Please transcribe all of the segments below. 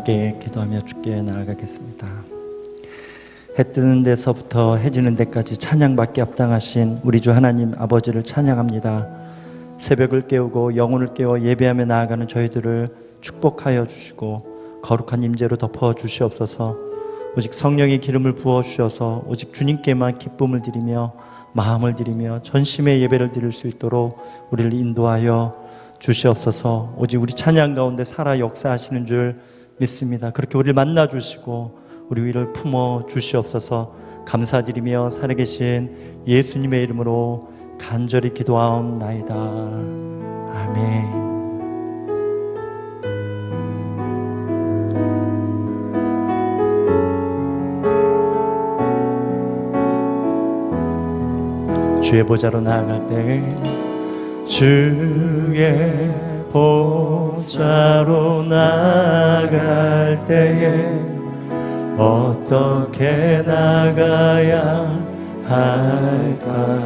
함께 기도하며 주께 나아가겠습니다. 해 뜨는 데서부터 해 지는 데까지 찬양받기 합당하신 우리 주 하나님 아버지를 찬양합니다. 새벽을 깨우고 영혼을 깨워 예배하며 나아가는 저희들을 축복하여 주시고 거룩한 임재로 덮어 주시옵소서. 오직 성령의 기름을 부어 주셔서 오직 주님께만 기쁨을 드리며 마음을 드리며 전심의 예배를 드릴 수 있도록 우리를 인도하여 주시옵소서. 오직 우리 찬양 가운데 살아 역사하시는 줄 믿습니다. 그렇게 우리를 만나 주시고 우리 위를 품어 주시옵소서. 감사드리며 살아계신 예수님의 이름으로 간절히 기도하옵나이다. 아멘. 주의 보좌로 나아갈 때 주의 보좌로 나아갈 때에 어떻게 나가야 할까?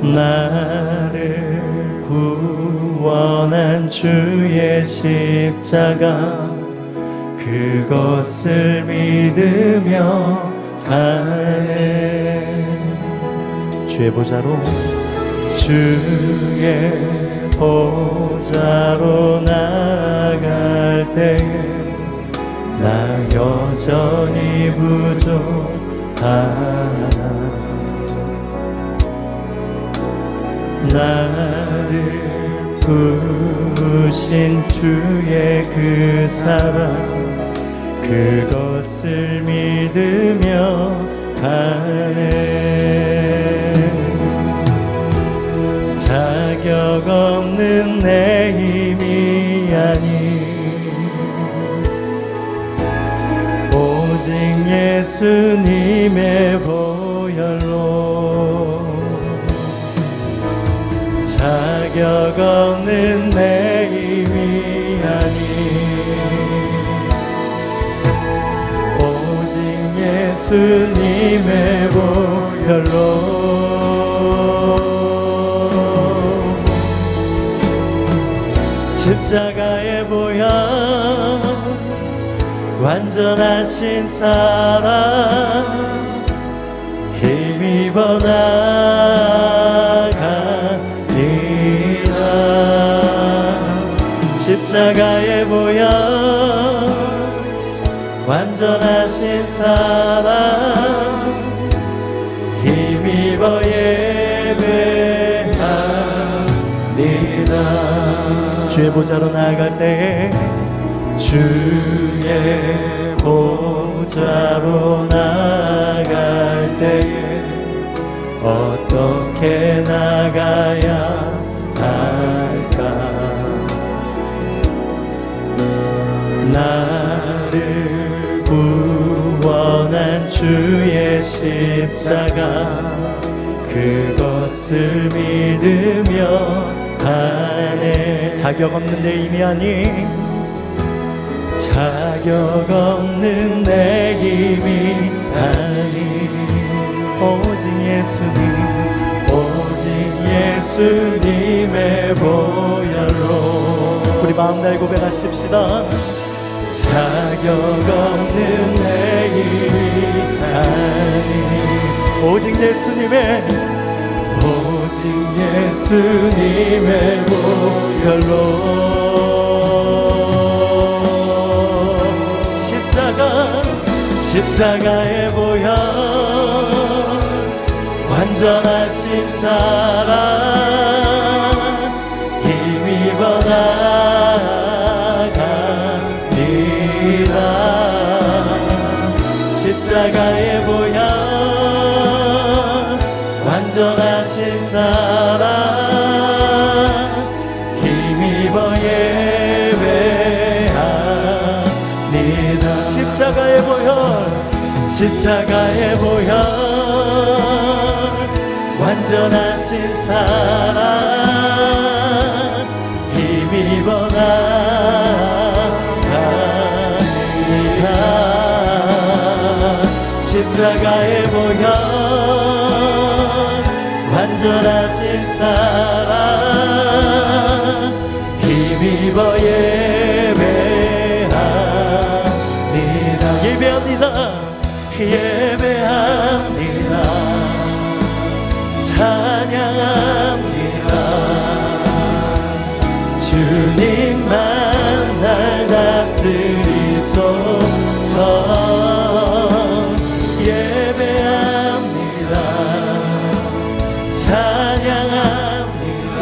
나를 구원한 주의 십자가 그것을 믿으며 가네. 주의 보좌로 주의 보좌로 나갈 때에 나 여전히 부족하나. 나를 부으신 주의 그 사랑 그것을 믿으며 가네. 자격 없는 내 힘이 아니 오직 예수님의 보혈로 자격 없는 내 힘이 아니 예수님의 보혈로 십자가의 보혈 완전하신 사랑 힘입어 나가리라. 십자가의 보혈 완전하신 사랑 힘입어 예배합니다. 주의 보좌로 나아갈 때에 주의 주의 보좌로 나갈 때에 어떻게 나가야 할까? 나를 구원한 주의 십자가 그것을 믿으며 가네. 자격 없는 내 힘이 아닌, 자격 없는 내 힘이 아닌, 오직 예수님, 오직 예수님의 보혈로. 우리 마음날 고백하십시다. 자격 없는 내 힘이 아닌, 오직 예수님의, 오직 예수님의 보혈로. 십자가의 보혈, 완전하신 사랑 힘입어 나갑니다. 십자가의 보혈, 완전하신 사랑 힘입어 예배합니다. 십자가의 보혈, 십자가의 보혈, 완전하신 사랑 힘입어 나갑니다. 십자가의 보혈, 완전하신 사랑 힘입어 예배합니다. 예배합니다. 예배합니다. 찬양합니다. 주님만 날 다스리소서. 예배합니다. 찬양합니다.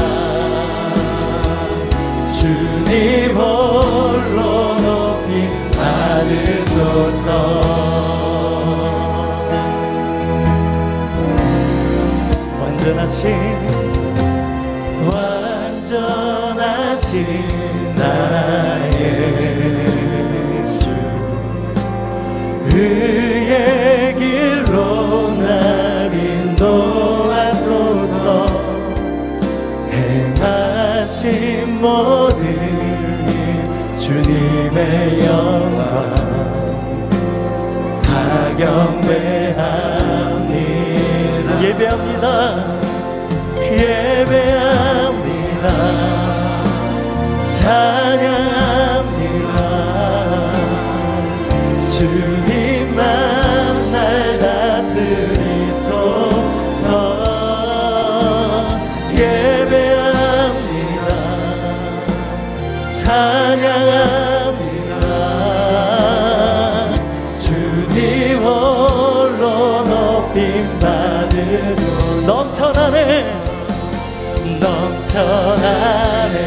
주님 홀로 높이 받으소서. 완전하신 나의 주, 그의 길로 날 인도하소서. 행하신 모든 일 주님의 영광 다 경배합니다. 예배합니다. 예배합니다. 찬양합니다. 주님만 날 다스리소서. 예배합니다. 찬양합니다. 주님 홀로 높임 받으소서. 넘쳐나네, 넘쳐나네,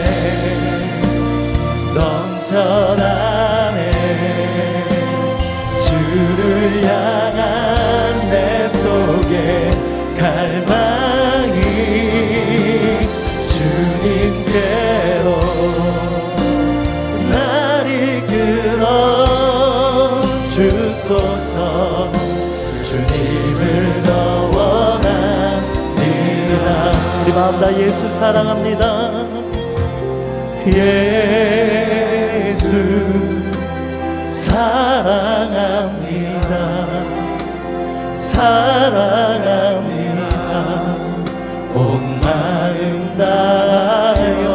넘쳐나네. 주를 향한 내 속에 갈망이 주님께로 날 이끌어 주소서. 주님을 더 원합니다. 우리 마음 다 예수 사랑합니다. 예수 사랑합니다. 사랑합니다. 온 마음 다하여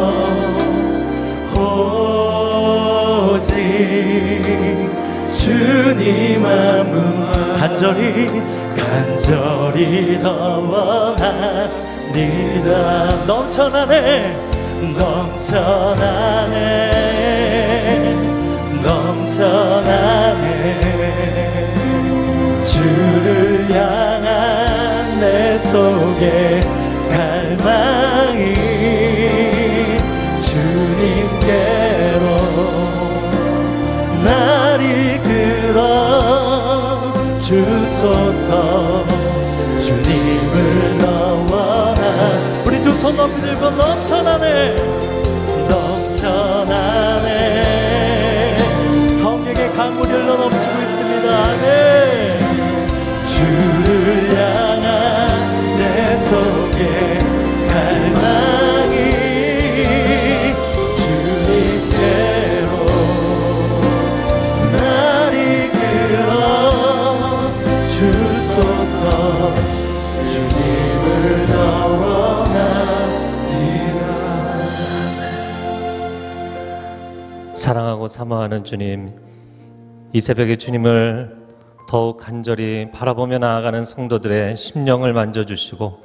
오직 주님 마음 간절히 더 원합니다. 넘쳐나네, 넘쳐나네, 넘쳐나네. 주를 향한 내 속에 갈망이 주님께로 날 이끌어 주소서. 주님을 나와 나. 우리 두 손 높이 들고 넘쳐나네 넘쳐나네. 성령의 강물이 흘러 넘치고 있습니다. 네. 주를 향한 내 속에 갈망이 주님께로 날 이끌어 주소서. 주님을 나와 나니라. 사랑하고 사모하는 주님, 이 새벽에 주님을 더욱 간절히 바라보며 나아가는 성도들의 심령을 만져주시고,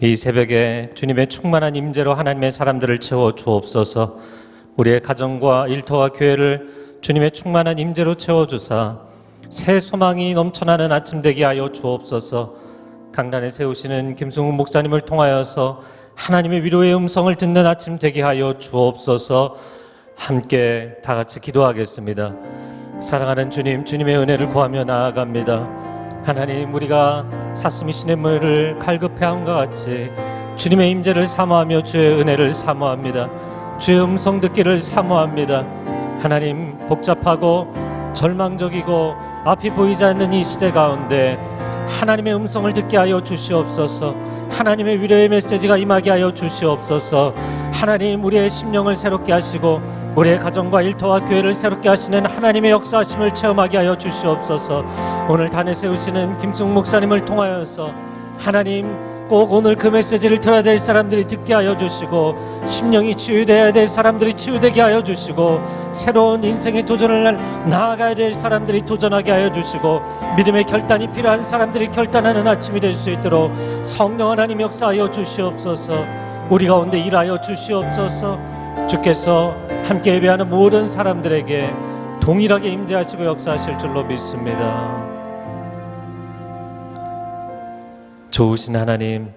이 새벽에 주님의 충만한 임재로 하나님의 사람들을 채워 주옵소서. 우리의 가정과 일터와 교회를 주님의 충만한 임재로 채워주사 새 소망이 넘쳐나는 아침 되게 하여 주옵소서. 강단에 세우시는 김승훈 목사님을 통하여서 하나님의 위로의 음성을 듣는 아침 되게 하여 주옵소서. 함께 다 같이 기도하겠습니다. 사랑하는 주님, 주님의 은혜를 구하며 나아갑니다. 하나님, 우리가 사슴이 시냇물을 갈급해함과 같이 주님의 임재를 사모하며 주의 은혜를 사모합니다. 주의 음성 듣기를 사모합니다. 하나님, 복잡하고 절망적이고 앞이 보이지 않는 이 시대 가운데 하나님의 음성을 듣게 하여 주시옵소서. 하나님의 위로의 메시지가 임하게 하여 주시옵소서. 하나님, 우리의 심령을 새롭게 하시고 우리의 가정과 일터와 교회를 새롭게 하시는 하나님의 역사하심을 체험하게 하여 주시옵소서. 오늘 단에 세우시는 김승욱 목사님을 통하여서 하나님, 꼭 오늘 그 메시지를 들어야 될 사람들이 듣게 하여 주시고, 심령이 치유되어야 될 사람들이 치유되게 하여 주시고, 새로운 인생의 도전을 나아가야 될 사람들이 도전하게 하여 주시고, 믿음의 결단이 필요한 사람들이 결단하는 아침이 될 수 있도록 성령 하나님 역사하여 주시옵소서. 우리 가운데 일하여 주시옵소서. 주께서 함께 예배하는 모든 사람들에게 동일하게 임재하시고 역사하실 줄로 믿습니다. 좋으신 하나님,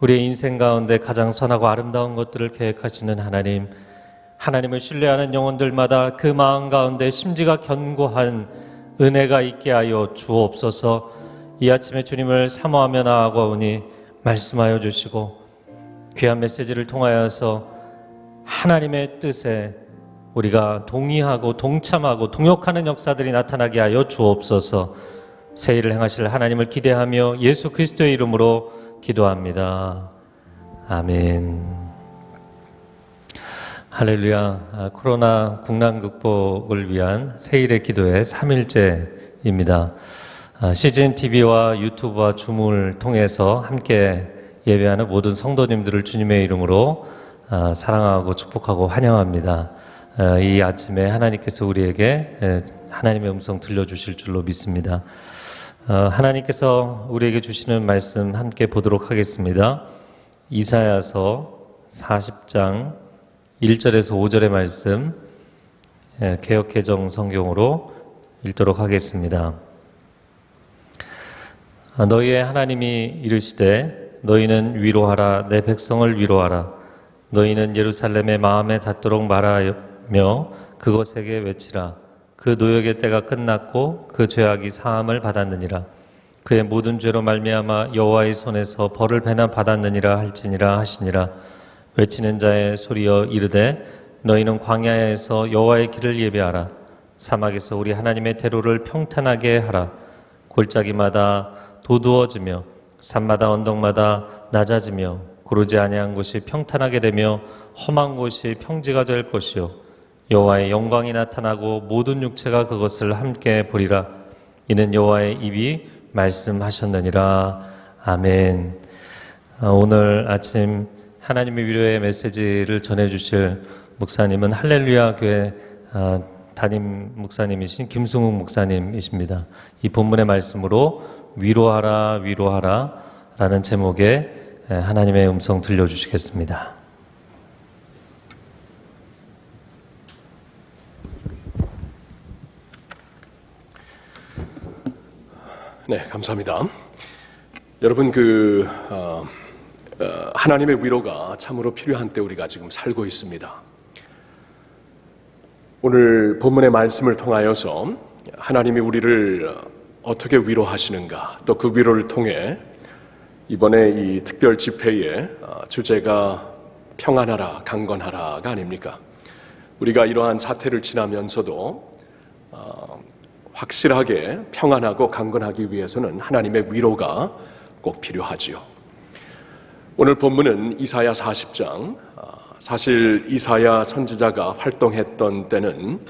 우리의 인생 가운데 가장 선하고 아름다운 것들을 계획하시는 하나님, 하나님을 신뢰하는 영혼들마다 그 마음 가운데 심지가 견고한 은혜가 있게 하여 주옵소서. 이 아침에 주님을 사모하며 나아가오니 말씀하여 주시고, 귀한 메시지를 통하여서 하나님의 뜻에 우리가 동의하고 동참하고 동역하는 역사들이 나타나게 하여 주옵소서. 새 일을 행하실 하나님을 기대하며 예수 그리스도의 이름으로 기도합니다. 아멘. 할렐루야. 코로나 국난 극복을 위한 새일의 기도의 3일째입니다. CGN TV와 유튜브와 줌을 통해서 함께 예배하는 모든 성도님들을 주님의 이름으로 사랑하고 축복하고 환영합니다. 이 아침에 하나님께서 우리에게 하나님의 음성 들려주실 줄로 믿습니다. 하나님께서 우리에게 주시는 말씀 함께 보도록 하겠습니다. 이사야서 40장 1절에서 5절의 말씀, 개역개정 성경으로 읽도록 하겠습니다. 너희의 하나님이 이르시되 너희는 위로하라, 내 백성을 위로하라. 너희는 예루살렘의 마음에 닿도록 말하며 그것에게 외치라. 그 노역의 때가 끝났고 그 죄악이 사함을 받았느니라. 그의 모든 죄로 말미암아 여호와의 손에서 벌을 배나 받았느니라 할지니라 하시니라. 외치는 자의 소리여 이르되 너희는 광야에서 여호와의 길을 예배하라. 사막에서 우리 하나님의 대로를 평탄하게 하라. 골짜기마다 도두어지며 산마다 언덕마다 낮아지며 고르지 아니한 곳이 평탄하게 되며 험한 곳이 평지가 될 것이요 여호와의 영광이 나타나고 모든 육체가 그것을 함께 보리라. 이는 여호와의 입이 말씀하셨느니라. 아멘. 오늘 아침 하나님의 위로의 메시지를 전해주실 목사님은 할렐루야 교회 담임 목사님이신 김승욱 목사님이십니다. 이 본문의 말씀으로 위로하라 위로하라 라는 제목의 하나님의 음성 들려주시겠습니다. 네, 감사합니다. 여러분, 하나님의 위로가 참으로 필요한 때 우리가 지금 살고 있습니다. 오늘 본문의 말씀을 통하여서 하나님이 우리를 어떻게 위로하시는가, 또 그 위로를 통해 이번에 이 특별 집회의 주제가 평안하라, 강건하라가 아닙니까? 우리가 이러한 사태를 지나면서도 확실하게 평안하고 강건하기 위해서는 하나님의 위로가 꼭 필요하지요. 오늘 본문은 이사야 40장, 사실 이사야 선지자가 활동했던 때는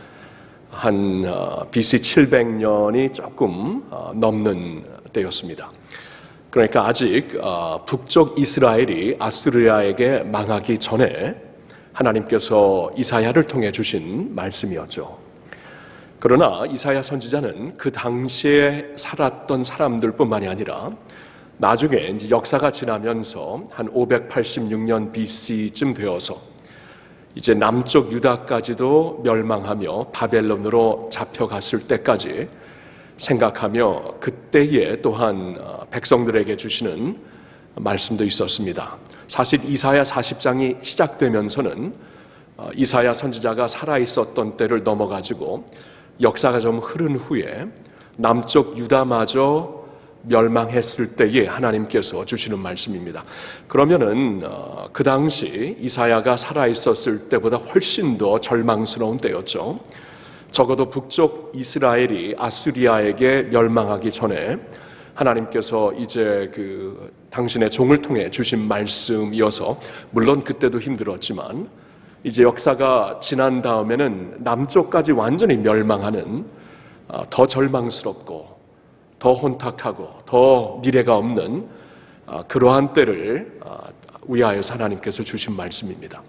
한 BC 700년이 조금 넘는 때였습니다. 그러니까 아직 북쪽 이스라엘이 아수르야에게 망하기 전에 하나님께서 이사야를 통해 주신 말씀이었죠. 그러나 이사야 선지자는 그 당시에 살았던 사람들뿐만이 아니라 나중에 이제 역사가 지나면서 한 586년 BC쯤 되어서 이제 남쪽 유다까지도 멸망하며 바벨론으로 잡혀갔을 때까지 생각하며 그때에 또한 백성들에게 주시는 말씀도 있었습니다. 사실 이사야 40장이 시작되면서는 이사야 선지자가 살아있었던 때를 넘어가지고 역사가 좀 흐른 후에 남쪽 유다마저 멸망했을 때에 하나님께서 주시는 말씀입니다. 그러면은 그 당시 이사야가 살아있었을 때보다 훨씬 더 절망스러운 때였죠. 적어도 북쪽 이스라엘이 아수리아에게 멸망하기 전에 하나님께서 이제 그 당신의 종을 통해 주신 말씀이어서 물론 그때도 힘들었지만 이제 역사가 지난 다음에는 남쪽까지 완전히 멸망하는 더 절망스럽고 더 혼탁하고 더 미래가 없는 그러한 때를 위하여서 하나님께서 주신 말씀입니다.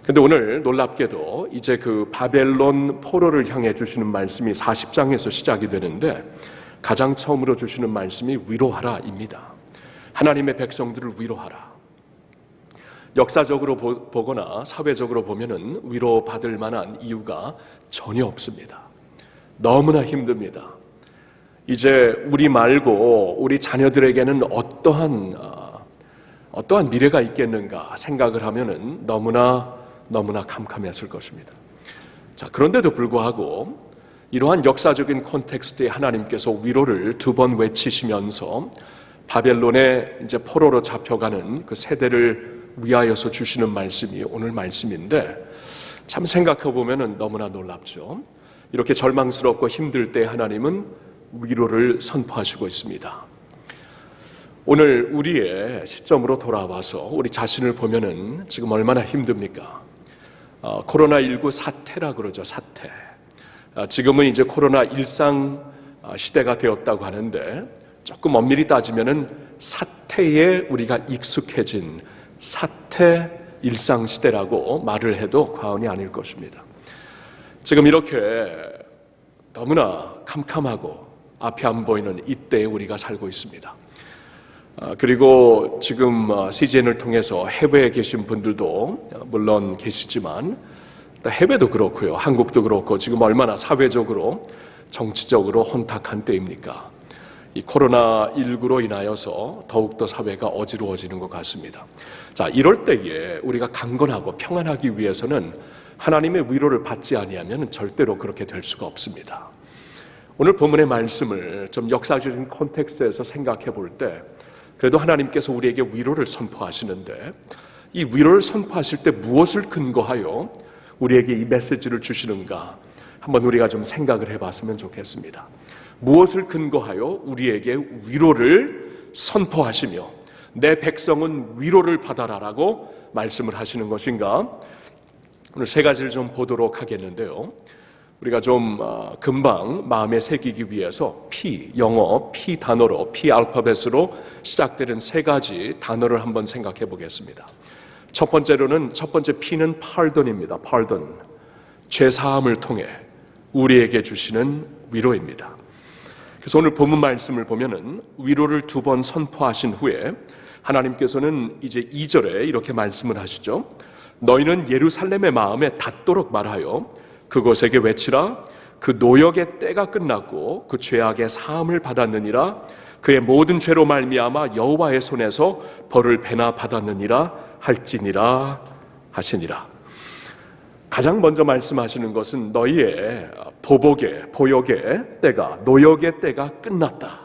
그런데 오늘 놀랍게도 이제 그 바벨론 포로를 향해 주시는 말씀이 40장에서 시작이 되는데 가장 처음으로 주시는 말씀이 위로하라입니다. 하나님의 백성들을 위로하라. 역사적으로 보거나 사회적으로 보면은 위로받을 만한 이유가 전혀 없습니다. 너무나 힘듭니다. 이제 우리 말고 우리 자녀들에게는 어떠한 미래가 있겠는가 생각을 하면은 너무나 캄캄했을 것입니다. 자, 그런데도 불구하고 이러한 역사적인 콘텍스트에 하나님께서 위로를 2번 외치시면서 바벨론에 이제 포로로 잡혀가는 그 세대를 위하여서 주시는 말씀이 오늘 말씀인데 참 생각해 보면은 너무나 놀랍죠. 이렇게 절망스럽고 힘들 때 하나님은 위로를 선포하시고 있습니다. 오늘 우리의 시점으로 돌아와서 우리 자신을 보면은 지금 얼마나 힘듭니까? 코로나19 사태라 그러죠. 사태. 지금은 이제 코로나 일상 시대가 되었다고 하는데 조금 엄밀히 따지면은 사태에 우리가 익숙해진 사태 일상 시대라고 말을 해도 과언이 아닐 것입니다. 지금 이렇게 너무나 캄캄하고 앞이 안 보이는 이때에 우리가 살고 있습니다. 그리고 지금 CGN을 통해서 해외에 계신 분들도 물론 계시지만 해외도 그렇고요. 한국도 그렇고 지금 얼마나 사회적으로 정치적으로 혼탁한 때입니까? 이 코로나19로 인하여서 더욱더 사회가 어지러워지는 것 같습니다. 자, 이럴 때에 우리가 강건하고 평안하기 위해서는 하나님의 위로를 받지 아니하면 절대로 그렇게 될 수가 없습니다. 오늘 본문의 말씀을 좀 역사적인 콘텍스트에서 생각해 볼 때 그래도 하나님께서 우리에게 위로를 선포하시는데 이 위로를 선포하실 때 무엇을 근거하여 우리에게 이 메시지를 주시는가 한번 우리가 좀 생각을 해봤으면 좋겠습니다. 무엇을 근거하여 우리에게 위로를 선포하시며 내 백성은 위로를 받아라라고 말씀을 하시는 것인가? 오늘 세 가지를 좀 보도록 하겠는데요. 우리가 좀 금방 마음에 새기기 위해서 영어 P 단어로, P 알파벳으로 시작되는 세 가지 단어를 한번 생각해 보겠습니다. 첫 번째 P는 pardon입니다. pardon. 죄사함을 통해 우리에게 주시는 위로입니다. 그래서 오늘 본문 말씀을 보면은 위로를 2번 선포하신 후에 하나님께서는 이제 2절에 이렇게 말씀을 하시죠. 너희는 예루살렘의 마음에 닿도록 말하여 그곳에게 외치라. 그 노역의 때가 끝났고 그 죄악의 사함을 받았느니라. 그의 모든 죄로 말미암아 여호와의 손에서 벌을 배나 받았느니라 할지니라 하시니라. 가장 먼저 말씀하시는 것은 너희의 보욕의 때가, 노역의 때가 끝났다.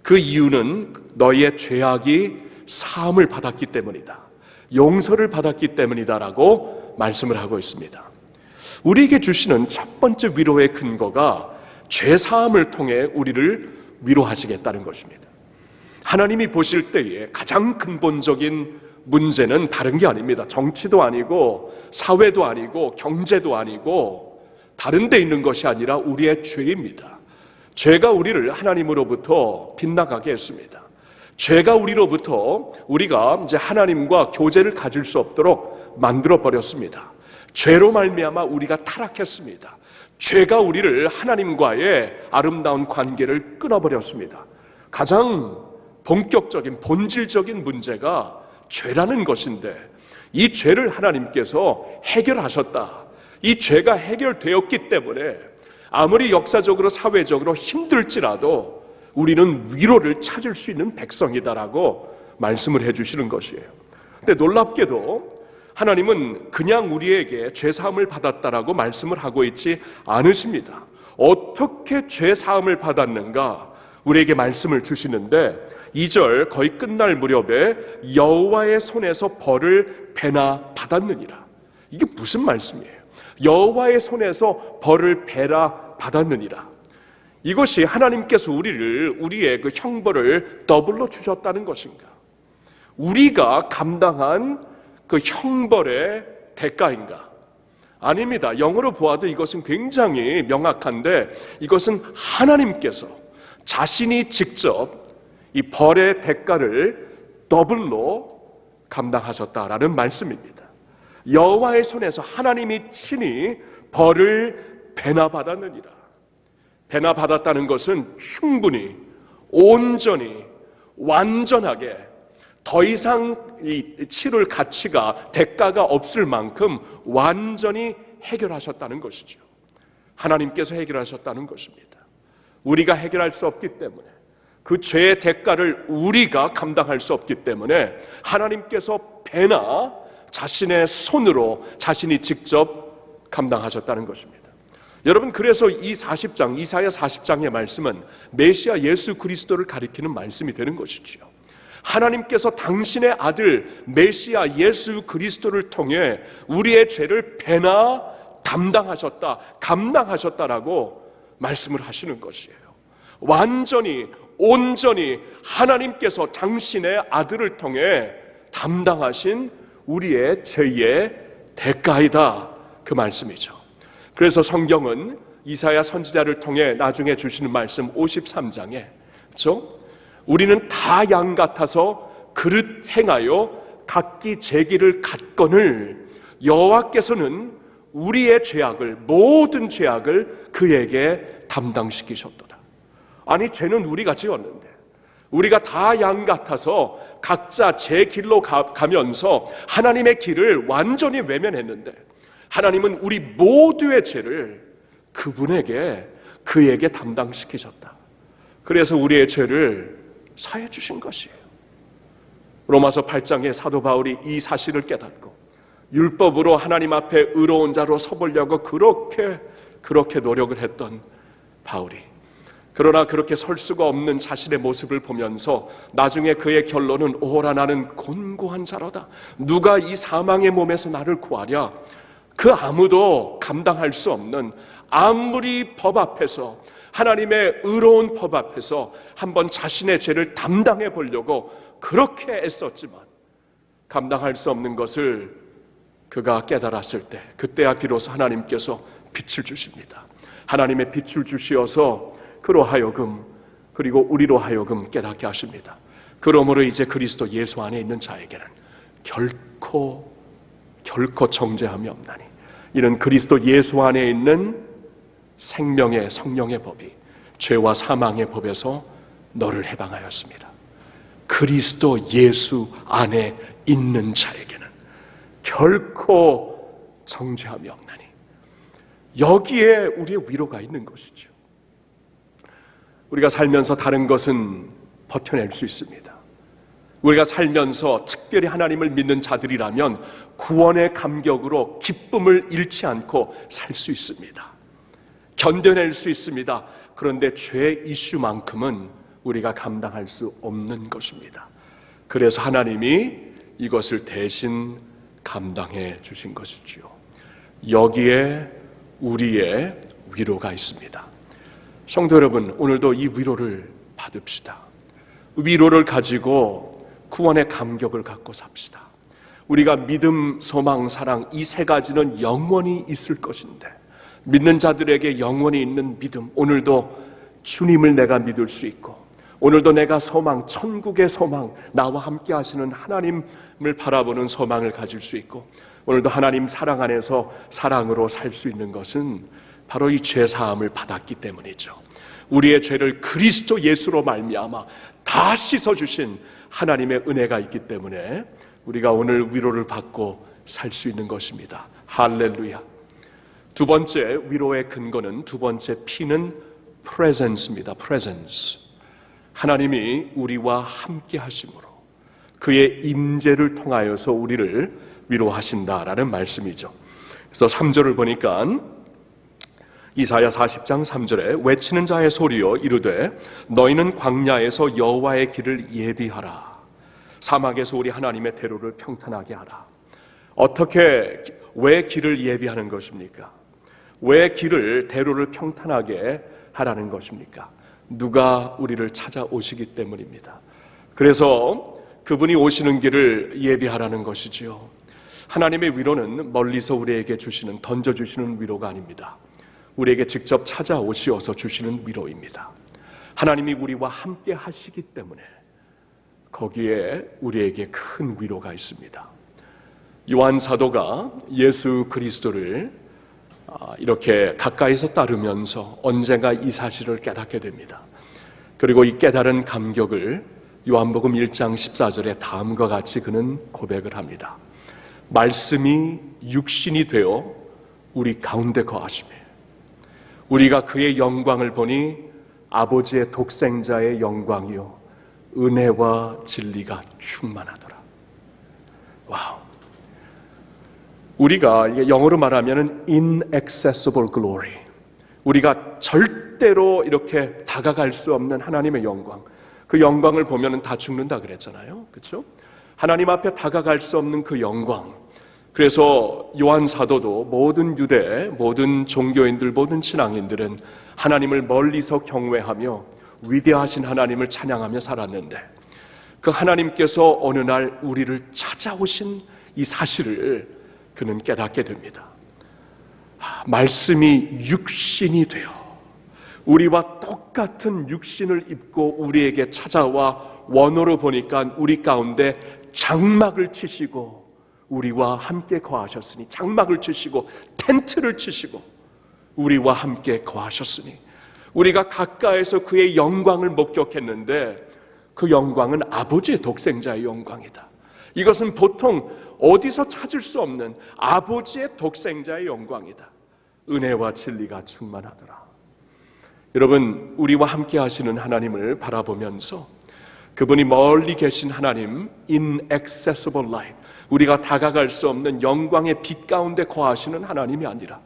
그 이유는 너희의 죄악이 사함을 받았기 때문이다. 용서를 받았기 때문이다라고 말씀을 하고 있습니다. 우리에게 주시는 첫 번째 위로의 근거가 죄 사함을 통해 우리를 위로하시겠다는 것입니다. 하나님이 보실 때에 가장 근본적인 문제는 다른 게 아닙니다. 정치도 아니고 사회도 아니고 경제도 아니고 다른 데 있는 것이 아니라 우리의 죄입니다. 죄가 우리를 하나님으로부터 빗나가게 했습니다. 죄가 우리가 이제 하나님과 교제를 가질 수 없도록 만들어 버렸습니다. 죄로 말미암아 우리가 타락했습니다. 죄가 우리를 하나님과의 아름다운 관계를 끊어버렸습니다. 가장 본격적인 본질적인 문제가 죄라는 것인데, 이 죄를 하나님께서 해결하셨다. 이 죄가 해결되었기 때문에 아무리 역사적으로 사회적으로 힘들지라도 우리는 위로를 찾을 수 있는 백성이다라고 말씀을 해주시는 것이에요. 근데 놀랍게도 하나님은 그냥 우리에게 죄사함을 받았다라고 말씀을 하고 있지 않으십니다. 어떻게 죄사함을 받았는가 우리에게 말씀을 주시는데, 2절 거의 끝날 무렵에 여호와의 손에서 벌을 배나 받았느니라. 이게 무슨 말씀이에요? 여호와의 손에서 벌을 배나 받았느니라. 이것이 하나님께서 우리의 그 형벌을 더블로 주셨다는 것인가? 우리가 감당한 그 형벌의 대가인가? 아닙니다. 영어로 보아도 이것은 굉장히 명확한데, 이것은 하나님께서 자신이 직접 이 벌의 대가를 더블로 감당하셨다라는 말씀입니다. 여호와의 손에서 하나님이 친히 벌을 배나 받았느니라. 배나 받았다는 것은 충분히, 온전히, 완전하게 더 이상 이 치를 가치가, 대가가 없을 만큼 완전히 해결하셨다는 것이죠. 하나님께서 해결하셨다는 것입니다. 우리가 해결할 수 없기 때문에, 그 죄의 대가를 우리가 감당할 수 없기 때문에 하나님께서 배나 자신의 손으로 자신이 직접 감당하셨다는 것입니다. 여러분, 그래서 이 40장, 이사야 40장의 말씀은 메시아 예수 그리스도를 가리키는 말씀이 되는 것이지요. 하나님께서 당신의 아들 메시아 예수 그리스도를 통해 우리의 죄를 배나 담당하셨다, 감당하셨다라고 말씀을 하시는 것이에요. 완전히, 온전히 하나님께서 당신의 아들을 통해 담당하신 우리의 죄의 대가이다, 그 말씀이죠. 그래서 성경은 이사야 선지자를 통해 나중에 주시는 말씀 53장에, 그렇죠? 우리는 다 양 같아서 그릇 행하여 각기 제 길을 갔거늘 여호와께서는 우리의 죄악을, 모든 죄악을 그에게 담당시키셨도다. 아니, 죄는 우리가 지었는데, 우리가 다 양 같아서 각자 제 길로 가면서 하나님의 길을 완전히 외면했는데, 하나님은 우리 모두의 죄를 그에게 담당시키셨다. 그래서 우리의 죄를 사해 주신 것이에요. 로마서 8장에 사도 바울이 이 사실을 깨닫고 율법으로 하나님 앞에 의로운 자로 서보려고 그렇게 노력을 했던 바울이, 그러나 그렇게 설 수가 없는 자신의 모습을 보면서 나중에 그의 결론은, 오라 나는 곤고한 자로다. 누가 이 사망의 몸에서 나를 구하랴? 그 아무도 감당할 수 없는, 아무리 법 앞에서, 하나님의 의로운 법 앞에서 한번 자신의 죄를 담당해 보려고 그렇게 애썼지만 감당할 수 없는 것을 그가 깨달았을 때, 그때야 비로소 하나님께서 빛을 주십니다. 하나님의 빛을 주시어서 그로 하여금, 그리고 우리로 하여금 깨닫게 하십니다. 그러므로 이제 그리스도 예수 안에 있는 자에게는 결코 정죄함이 없나니, 이는 그리스도 예수 안에 있는 생명의 성령의 법이 죄와 사망의 법에서 너를 해방하였습니다. 그리스도 예수 안에 있는 자에게는 결코 정죄함이 없나니, 여기에 우리의 위로가 있는 것이죠. 우리가 살면서 다른 것은 버텨낼 수 있습니다. 우리가 살면서 특별히 하나님을 믿는 자들이라면 구원의 감격으로 기쁨을 잃지 않고 살 수 있습니다. 견뎌낼 수 있습니다. 그런데 죄 이슈만큼은 우리가 감당할 수 없는 것입니다. 그래서 하나님이 이것을 대신 감당해 주신 것이지요. 여기에 우리의 위로가 있습니다. 성도 여러분, 오늘도 이 위로를 받읍시다. 위로를 가지고 구원의 감격을 갖고 삽시다. 우리가 믿음, 소망, 사랑 이 세 가지는 영원히 있을 것인데, 믿는 자들에게 영원히 있는 믿음, 오늘도 주님을 내가 믿을 수 있고, 오늘도 내가 소망, 천국의 소망, 나와 함께 하시는 하나님을 바라보는 소망을 가질 수 있고, 오늘도 하나님 사랑 안에서 사랑으로 살 수 있는 것은 바로 이 죄 사함을 받았기 때문이죠. 우리의 죄를 그리스도 예수로 말미암아 다 씻어주신 하나님의 은혜가 있기 때문에 우리가 오늘 위로를 받고 살 수 있는 것입니다. 할렐루야. 두 번째 위로의 근거는, 두 번째 P는 presence입니다. presence. 하나님이 우리와 함께 하심으로 그의 임재를 통하여서 우리를 위로하신다라는 말씀이죠. 그래서 3절을 보니까 이사야 40장 3절에 외치는 자의 소리여 이르되 너희는 광야에서 여호와의 길을 예비하라. 사막에서 우리 하나님의 대로를 평탄하게 하라. 어떻게, 왜 길을 예비하는 것입니까? 왜 길을, 대로를 평탄하게 하라는 것입니까? 누가 우리를 찾아오시기 때문입니다. 그래서 그분이 오시는 길을 예비하라는 것이지요. 하나님의 위로는 멀리서 우리에게 주시는, 던져주시는 위로가 아닙니다. 우리에게 직접 찾아오시어서 주시는 위로입니다. 하나님이 우리와 함께 하시기 때문에 거기에 우리에게 큰 위로가 있습니다. 요한 사도가 예수 그리스도를 이렇게 가까이서 따르면서 언젠가 이 사실을 깨닫게 됩니다. 그리고 이 깨달은 감격을 요한복음 1장 14절에 다음과 같이 그는 고백을 합니다. 말씀이 육신이 되어 우리 가운데 거하시며 우리가 그의 영광을 보니 아버지의 독생자의 영광이요 은혜와 진리가 충만하더라. 와우. 우리가 영어로 말하면 inaccessible glory, 우리가 절대로 이렇게 다가갈 수 없는 하나님의 영광, 그 영광을 보면 다 죽는다 그랬잖아요. 그렇죠? 하나님 앞에 다가갈 수 없는 그 영광. 그래서 요한 사도도 모든 유대, 모든 종교인들, 모든 신앙인들은 하나님을 멀리서 경외하며 위대하신 하나님을 찬양하며 살았는데, 그 하나님께서 어느 날 우리를 찾아오신 이 사실을 그는 깨닫게 됩니다. 말씀이 육신이 되어 우리와 똑같은 육신을 입고 우리에게 찾아와 원어로 보니까 우리 가운데 장막을 치시고 우리와 함께 거하셨으니, 장막을 치시고 텐트를 치시고 우리와 함께 거하셨으니, 우리가 가까이서 그의 영광을 목격했는데 그 영광은 아버지의 독생자의 영광이다. 이것은 보통 어디서 찾을 수 없는 아버지의 독생자의 영광이다. 은혜와 진리가 충만하더라. 여러분, 우리와 함께 하시는 하나님을 바라보면서 그분이 멀리 계신 하나님, inaccessible light, 우리가 다가갈 수 없는 영광의 빛 가운데 거하시는 하나님이 아니라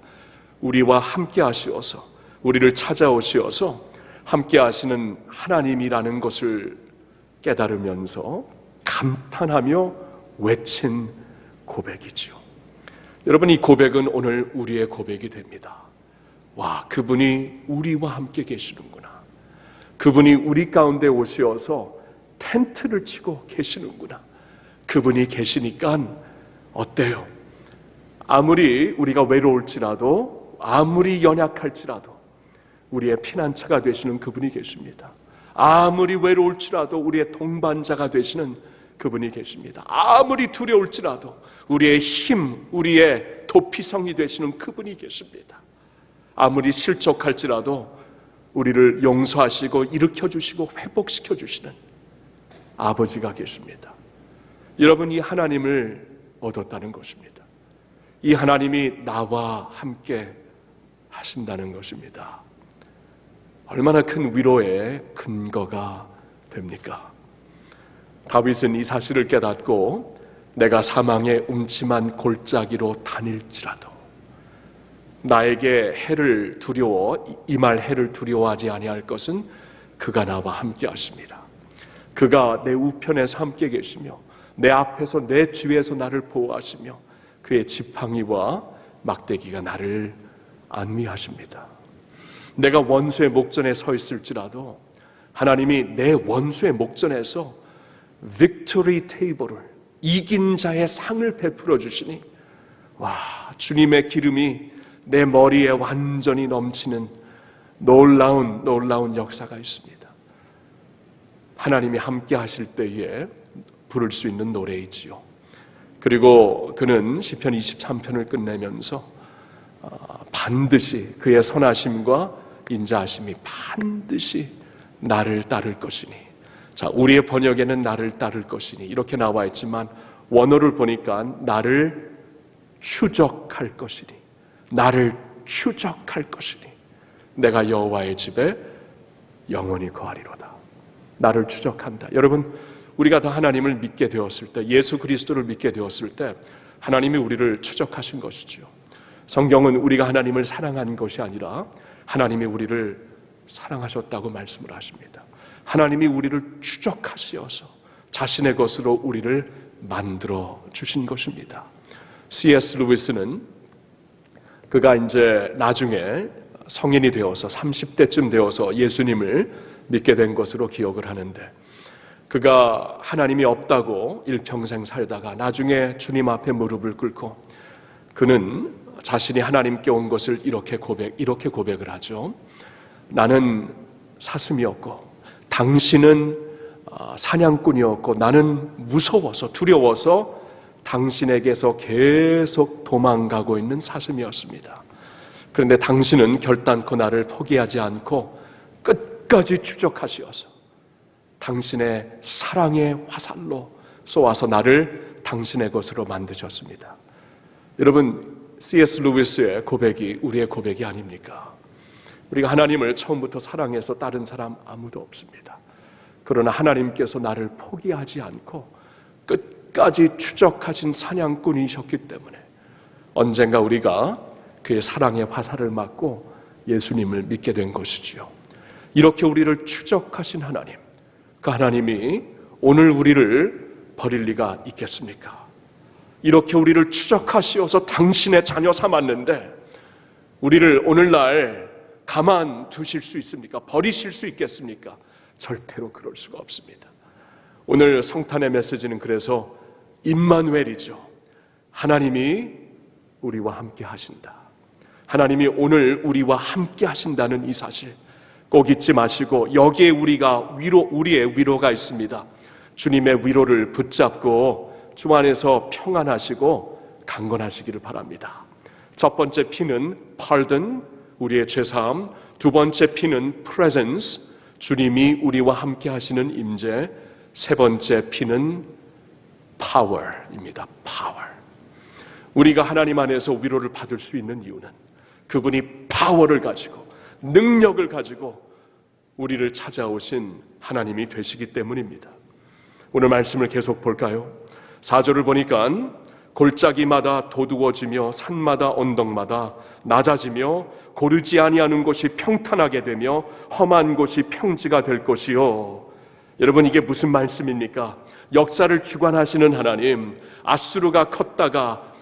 우리와 함께 하시어서, 우리를 찾아오시어서 함께 하시는 하나님이라는 것을 깨달으면서 감탄하며 외친 고백이지요. 여러분, 이 고백은 오늘 우리의 고백이 됩니다. 와, 그분이 우리와 함께 계시는구나. 그분이 우리 가운데 오시어서 텐트를 치고 계시는구나. 그분이 계시니까 어때요? 아무리 우리가 외로울지라도, 아무리 연약할지라도 우리의 피난처가 되시는 그분이 계십니다. 아무리 외로울지라도 우리의 동반자가 되시는 그분이 계십니다. 아무리 두려울지라도 우리의 힘, 우리의 도피성이 되시는 그분이 계십니다. 아무리 실족할지라도 우리를 용서하시고 일으켜주시고 회복시켜주시는 아버지가 계십니다. 여러분, 이 하나님을 얻었다는 것입니다. 이 하나님이 나와 함께 하신다는 것입니다. 얼마나 큰 위로의 근거가 됩니까? 다윗은 이 사실을 깨닫고 내가 사망의 음침한 골짜기로 다닐지라도 나에게 해를 두려워 임할 해를 두려워하지 아니할 것은 그가 나와 함께 하십니다. 그가 내 우편에서 함께 계시며 내 앞에서 내 뒤에서 나를 보호하시며 그의 지팡이와 막대기가 나를 안위하십니다. 내가 원수의 목전에 서 있을지라도 하나님이 내 원수의 목전에서 빅토리 테이블을 이긴 자의 상을 베풀어 주시니 와, 주님의 기름이 내 머리에 완전히 넘치는 놀라운 역사가 있습니다. 하나님이 함께 하실 때에 부를 수 있는 노래이지요. 그리고 그는 시편 23편을 끝내면서 반드시 그의 선하심과 인자하심이 반드시 나를 따를 것이니, 자, 우리의 번역에는 나를 따를 것이니 이렇게 나와 있지만 원어를 보니까 나를 추적할 것이니, 나를 추적할 것이니 내가 여호와의 집에 영원히 거하리로다. 나를 추적한다. 여러분, 우리가 다 하나님을 믿게 되었을 때, 예수 그리스도를 믿게 되었을 때 하나님이 우리를 추적하신 것이지요. 성경은 우리가 하나님을 사랑한 것이 아니라 하나님이 우리를 사랑하셨다고 말씀을 하십니다. 하나님이 우리를 추적하시어서 자신의 것으로 우리를 만들어 주신 것입니다. C.S. 루이스는 그가 이제 나중에 성인이 되어서 30대쯤 되어서 예수님을 믿게 된 것으로 기억을 하는데, 그가 하나님이 없다고 일평생 살다가 나중에 주님 앞에 무릎을 꿇고 그는 자신이 하나님께 온 것을 이렇게 고백을 하죠. 나는 사슴이었고 당신은 사냥꾼이었고 나는 무서워서 두려워서 당신에게서 계속 도망가고 있는 사슴이었습니다. 그런데 당신은 결단코 나를 포기하지 않고 끝까지 추적하시어서 당신의 사랑의 화살로 쏘아서 나를 당신의 것으로 만드셨습니다. 여러분, C.S. 루이스의 고백이 우리의 고백이 아닙니까? 우리가 하나님을 처음부터 사랑해서 따른 사람 아무도 없습니다. 그러나 하나님께서 나를 포기하지 않고 끝까지 추적하신 사냥꾼이셨기 때문에 언젠가 우리가 그의 사랑의 화살을 맞고 예수님을 믿게 된 것이지요. 이렇게 우리를 추적하신 하나님, 그 하나님이 오늘 우리를 버릴 리가 있겠습니까? 이렇게 우리를 추적하시어서 당신의 자녀 삼았는데 우리를 오늘날 가만 두실 수 있습니까? 버리실 수 있겠습니까? 절대로 그럴 수가 없습니다. 오늘 성탄의 메시지는 그래서 임마누엘이죠. 하나님이 우리와 함께 하신다. 하나님이 오늘 우리와 함께 하신다는 이 사실 꼭 잊지 마시고, 여기에 우리의 위로가 있습니다. 주님의 위로를 붙잡고 주 안에서 평안하시고 강건하시기를 바랍니다. 첫 번째 P는 pardon, 우리의 죄사함. 두 번째 P는 presence, 주님이 우리와 함께 하시는 임재. 세 번째 P는 power입니다. power. 우리가 하나님 안에서 위로를 받을 수 있는 이유는 그분이 파워를 가지고 능력을 가지고 우리를 찾아오신 하나님이 되시기 때문입니다. 오늘 말씀을 계속 볼까요? 4절을 보니까 골짜기마다 도두어지며 산마다 언덕마다 낮아지며 고르지 아니하는 곳이 평탄하게 되며 험한 곳이 평지가 될 것이요. 여러분, 이게 무슨 말씀입니까? 역사를 주관하시는 하나님, 아수르가 컸다가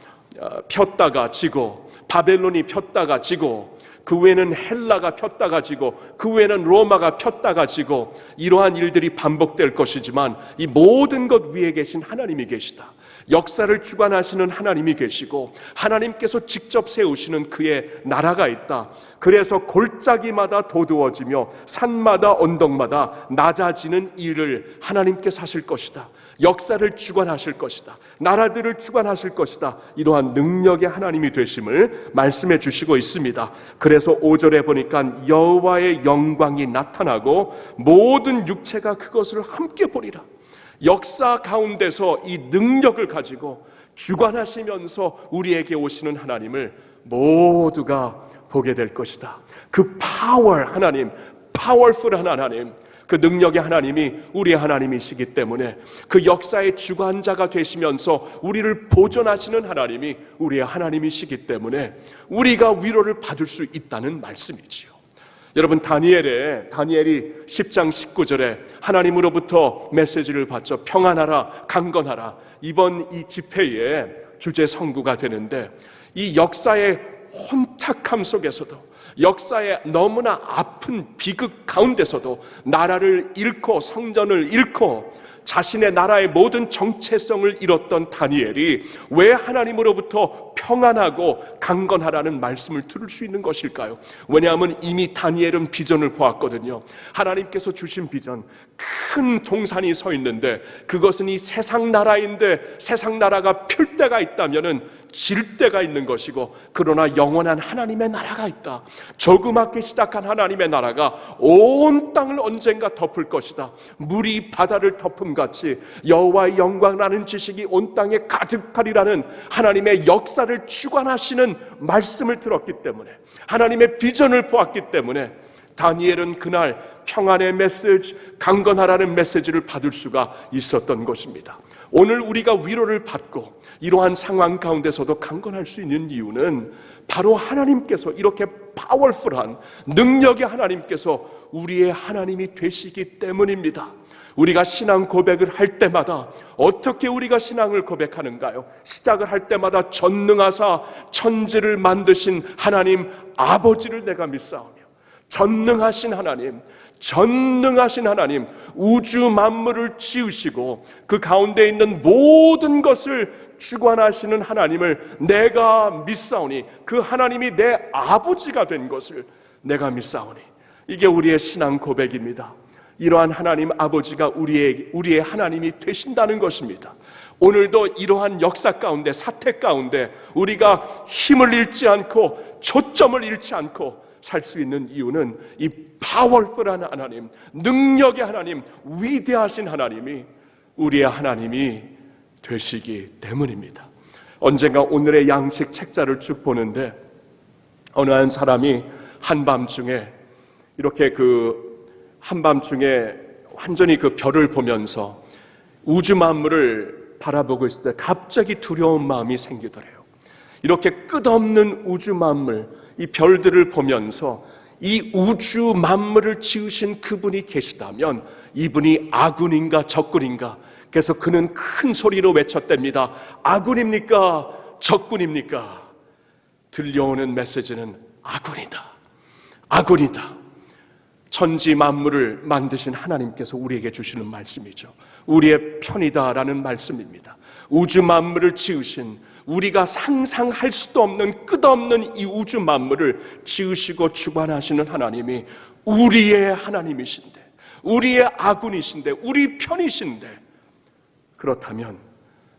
폈다가 지고, 바벨론이 폈다가 지고, 그 외에는 헬라가 폈다가 지고, 그 외에는 로마가 폈다가 지고, 이러한 일들이 반복될 것이지만 이 모든 것 위에 계신 하나님이 계시다. 역사를 주관하시는 하나님이 계시고 하나님께서 직접 세우시는 그의 나라가 있다. 그래서 골짜기마다 도두어지며 산마다 언덕마다 낮아지는 일을 하나님께서 하실 것이다. 역사를 주관하실 것이다. 나라들을 주관하실 것이다. 이러한 능력의 하나님이 되심을 말씀해 주시고 있습니다. 그래서 5절에 보니까 여호와의 영광이 나타나고 모든 육체가 그것을 함께 보리라. 역사 가운데서 이 능력을 가지고 주관하시면서 우리에게 오시는 하나님을 모두가 보게 될 것이다. 그 파워 하나님, 파워풀한 하나님, 그 능력의 하나님이 우리의 하나님이시기 때문에 그 역사의 주관자가 되시면서 우리를 보존하시는 하나님이 우리의 하나님이시기 때문에 우리가 위로를 받을 수 있다는 말씀이지요. 여러분, 다니엘이 10장 19절에 하나님으로부터 메시지를 받죠. 평안하라, 강건하라. 이번 이 집회의 주제 성구가 되는데, 이 역사의 혼탁함 속에서도, 역사의 너무나 아픈 비극 가운데서도 나라를 잃고 성전을 잃고 자신의 나라의 모든 정체성을 잃었던 다니엘이 왜 하나님으로부터 평안하고 강건하라는 말씀을 들을 수 있는 것일까요? 왜냐하면 이미 다니엘은 비전을 보았거든요. 하나님께서 주신 비전, 큰 동산이 서 있는데 그것은 이 세상 나라인데, 세상 나라가 필 때가 있다면은 질 때가 있는 것이고, 그러나 영원한 하나님의 나라가 있다. 조그맣게 시작한 하나님의 나라가 온 땅을 언젠가 덮을 것이다. 물이 바다를 덮음 같이 여호와의 영광이라는 지식이 온 땅에 가득하리라는 하나님의 역사를 주관하시는 말씀을 들었기 때문에, 하나님의 비전을 보았기 때문에 다니엘은 그날 평안의 메시지, 강건하라는 메시지를 받을 수가 있었던 것입니다. 오늘 우리가 위로를 받고 이러한 상황 가운데서도 강건할 수 있는 이유는 바로 하나님께서, 이렇게 파워풀한 능력의 하나님께서 우리의 하나님이 되시기 때문입니다. 우리가 신앙 고백을 할 때마다 어떻게 우리가 신앙을 고백하는가요? 시작을 할 때마다 전능하사 천지를 만드신 하나님 아버지를 내가 믿사오며, 전능하신 하나님, 우주 만물을 지으시고 그 가운데 있는 모든 것을 주관하시는 하나님을 내가 믿사오니, 그 하나님이 내 아버지가 된 것을 내가 믿사오니, 이게 우리의 신앙 고백입니다. 이러한 하나님 아버지가 우리의 하나님이 되신다는 것입니다. 오늘도 이러한 역사 가운데, 사태 가운데 우리가 힘을 잃지 않고 초점을 잃지 않고 살 수 있는 이유는 이 파워풀한 하나님, 능력의 하나님, 위대하신 하나님이 우리의 하나님이 되시기 때문입니다. 언젠가 오늘의 양식 책자를 쭉 보는데 어느 한 사람이 한밤중에 이렇게 한밤중에 완전히 그 별을 보면서 우주 만물을 바라보고 있을 때 갑자기 두려운 마음이 생기더래요. 이렇게 끝없는 우주 만물, 이 별들을 보면서 이 우주 만물을 지으신 그분이 계시다면 이분이 아군인가 적군인가? 그래서 그는 큰 소리로 외쳤답니다. 아군입니까? 적군입니까? 들려오는 메시지는 아군이다. 아군이다. 천지 만물을 만드신 하나님께서 우리에게 주시는 말씀이죠. 우리의 편이다라는 말씀입니다. 우주 만물을 지으신, 우리가 상상할 수도 없는 끝없는 이 우주 만물을 지으시고 주관하시는 하나님이 우리의 하나님이신데, 우리의 아군이신데, 우리 편이신데, 그렇다면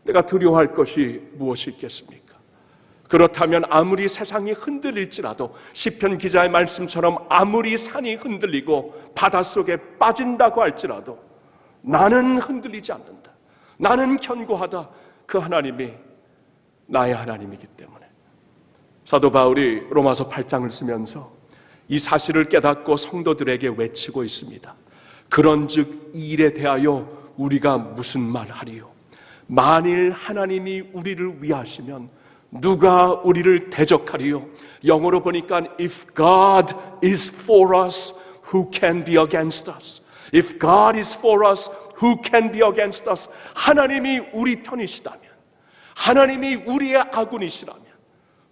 내가 두려워할 것이 무엇이 있겠습니까? 그렇다면 아무리 세상이 흔들릴지라도 시편 기자의 말씀처럼 아무리 산이 흔들리고 바닷속에 빠진다고 할지라도 나는 흔들리지 않는다. 나는 견고하다. 그 하나님이 나의 하나님이기 때문에. 사도 바울이 로마서 8장을 쓰면서 이 사실을 깨닫고 성도들에게 외치고 있습니다. 그런즉 이 일에 대하여 우리가 무슨 말하리요? 만일 하나님이 우리를 위하시면 누가 우리를 대적하리요? 영어로 보니까 If God is for us, who can be against us? If God is for us, who can be against us? 하나님이 우리 편이시다면, 하나님이 우리의 아군이시라면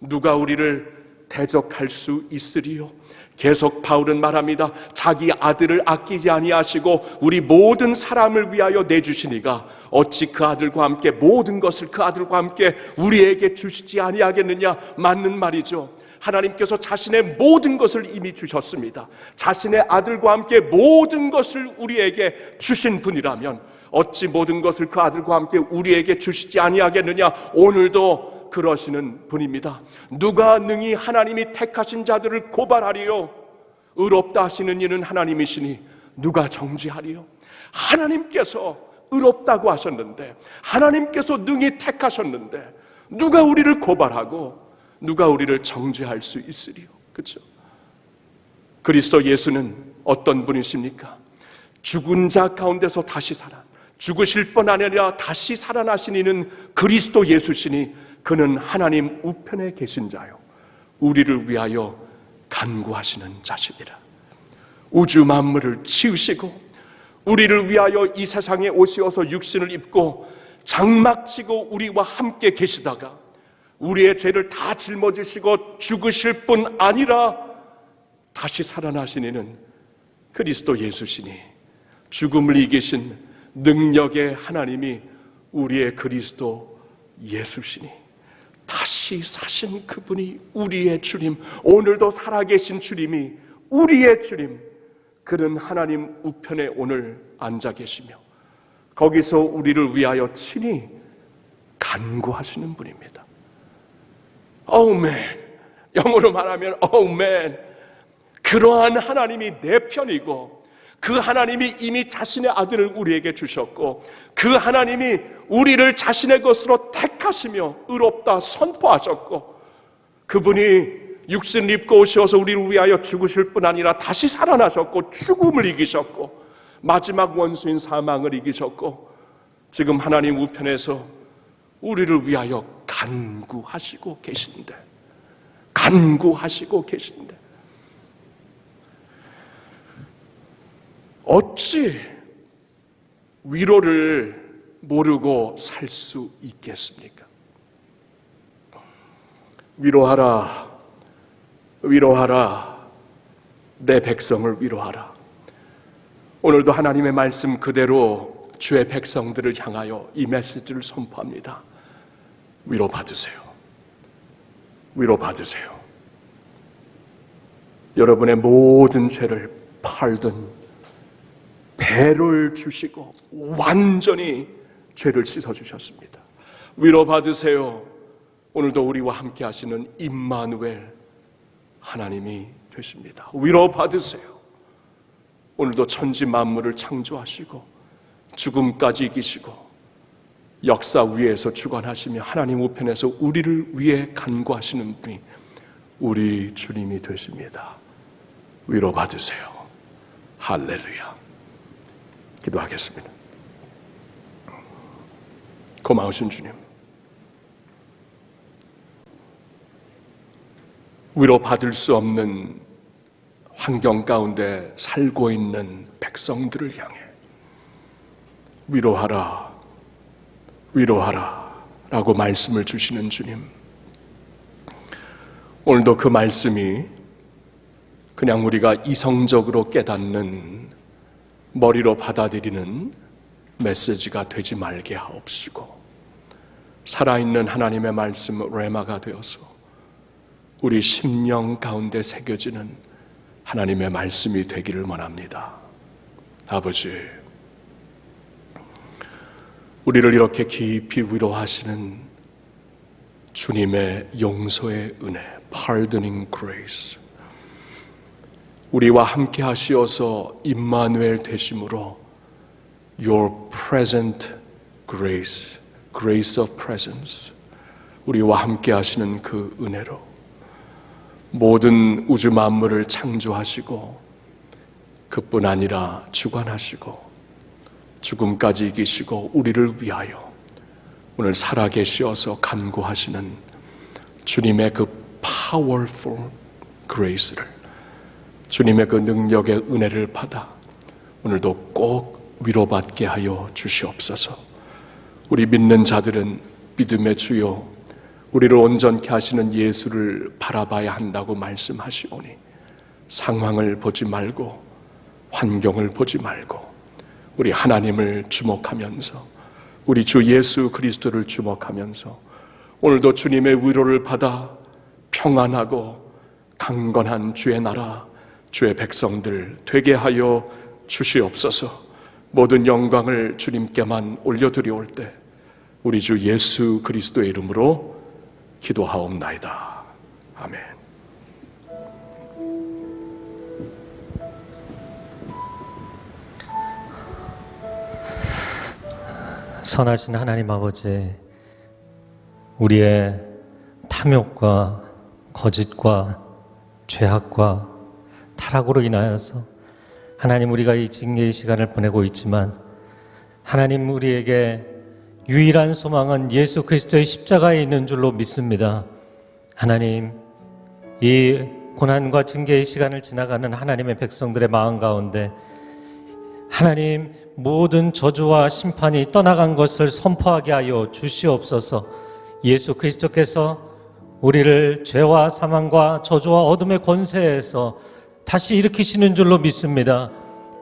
누가 우리를 대적할 수 있으리요? 계속 바울은 말합니다. 자기 아들을 아끼지 아니하시고 우리 모든 사람을 위하여 내주시니가 어찌 그 아들과 함께 모든 것을 그 아들과 함께 우리에게 주시지 아니하겠느냐? 맞는 말이죠. 하나님께서 자신의 모든 것을 이미 주셨습니다. 자신의 아들과 함께 모든 것을 우리에게 주신 분이라면 어찌 모든 것을 그 아들과 함께 우리에게 주시지 아니하겠느냐? 오늘도 그러시는 분입니다. 누가 능히 하나님이 택하신 자들을 고발하리요? 의롭다 하시는 이는 하나님이시니 누가 정죄하리요? 하나님께서 의롭다고 하셨는데, 하나님께서 능히 택하셨는데 누가 우리를 고발하고 누가 우리를 정죄할 수 있으리요? 그렇죠? 그리스도 예수는 어떤 분이십니까? 죽은 자 가운데서 다시 죽으실 뿐 아니라 다시 살아나신 이는 그리스도 예수시니 그는 하나님 우편에 계신 자요 우리를 위하여 간구하시는 자시니라. 우주 만물을 지으시고 우리를 위하여 이 세상에 오시어서 육신을 입고 장막치고 우리와 함께 계시다가 우리의 죄를 다 짊어지시고 죽으실 뿐 아니라 다시 살아나신 이는 그리스도 예수시니 죽음을 이기신 능력의 하나님이 우리의 그리스도 예수시니 다시 사신 그분이 우리의 주님, 오늘도 살아계신 주님이 우리의 주님, 그는 하나님 우편에 오늘 앉아 계시며 거기서 우리를 위하여 친히 간구하시는 분입니다. 오멘. 영어로 말하면 오멘. 그러한 하나님이 내 편이고 그 하나님이 이미 자신의 아들을 우리에게 주셨고 그 하나님이 우리를 자신의 것으로 택하시며 의롭다 선포하셨고 그분이 육신을 입고 오셔서 우리를 위하여 죽으실 뿐 아니라 다시 살아나셨고 죽음을 이기셨고 마지막 원수인 사망을 이기셨고 지금 하나님 우편에서 우리를 위하여 간구하시고 계신데 어찌 위로를 모르고 살 수 있겠습니까? 위로하라, 위로하라, 내 백성을 위로하라. 오늘도 하나님의 말씀 그대로 주의 백성들을 향하여 이 메시지를 선포합니다. 위로받으세요. 위로받으세요. 여러분의 모든 죄를 팔든 배를 주시고 완전히 죄를 씻어주셨습니다. 위로받으세요. 오늘도 우리와 함께 하시는 임마누엘 하나님이 되십니다. 위로받으세요. 오늘도 천지 만물을 창조하시고 죽음까지 이기시고 역사 위에서 주관하시며 하나님 우편에서 우리를 위해 간구하시는 분이 우리 주님이 되십니다. 위로받으세요. 할렐루야. 기도하겠습니다. 고마우신 주님, 위로받을 수 없는 환경 가운데 살고 있는 백성들을 향해 위로하라, 위로하라 라고 말씀을 주시는 주님, 오늘도 그 말씀이 그냥 우리가 이성적으로 깨닫는 머리로 받아들이는 메시지가 되지 말게 하옵시고 살아있는 하나님의 말씀 레마가 되어서 우리 심령 가운데 새겨지는 하나님의 말씀이 되기를 원합니다. 아버지, 우리를 이렇게 깊이 위로하시는 주님의 용서의 은혜, pardoning grace, 우리와 함께 하시어서 임마누엘 되심으로 Your present grace, grace of presence, 우리와 함께 하시는 그 은혜로 모든 우주 만물을 창조하시고 그뿐 아니라 주관하시고 죽음까지 이기시고 우리를 위하여 오늘 살아계시어서 간구하시는 주님의 그 powerful grace를, 주님의 그 능력의 은혜를 받아 오늘도 꼭 위로받게 하여 주시옵소서. 우리 믿는 자들은 믿음의 주요 우리를 온전케 하시는 예수를 바라봐야 한다고 말씀하시오니 상황을 보지 말고 환경을 보지 말고 우리 하나님을 주목하면서 우리 주 예수 그리스도를 주목하면서 오늘도 주님의 위로를 받아 평안하고 강건한 주의 나라, 주의 백성들 되게 하여 주시옵소서. 모든 영광을 주님께만 올려드려올 때 우리 주 예수 그리스도의 이름으로 기도하옵나이다. 아멘. 선하신 하나님 아버지, 우리의 탐욕과 거짓과 죄악과 타락으로 인하여서 하나님, 우리가 이 징계의 시간을 보내고 있지만 하나님, 우리에게 유일한 소망은 예수 그리스도의 십자가에 있는 줄로 믿습니다. 하나님, 이 고난과 징계의 시간을 지나가는 하나님의 백성들의 마음 가운데 하나님, 모든 저주와 심판이 떠나간 것을 선포하게 하여 주시옵소서. 예수 그리스도께서 우리를 죄와 사망과 저주와 어둠의 권세에서 다시 일으키시는 줄로 믿습니다.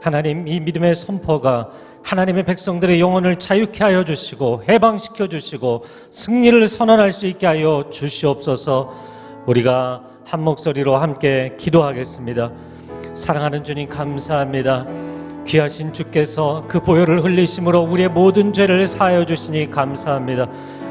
하나님, 이 믿음의 선포가 하나님의 백성들의 영혼을 자유케 하여 주시고 해방시켜 주시고 승리를 선언할 수 있게 하여 주시옵소서. 우리가 한 목소리로 함께 기도하겠습니다. 사랑하는 주님, 감사합니다. 귀하신 주께서 그 보혈을 흘리심으로 우리의 모든 죄를 사하여 주시니 감사합니다.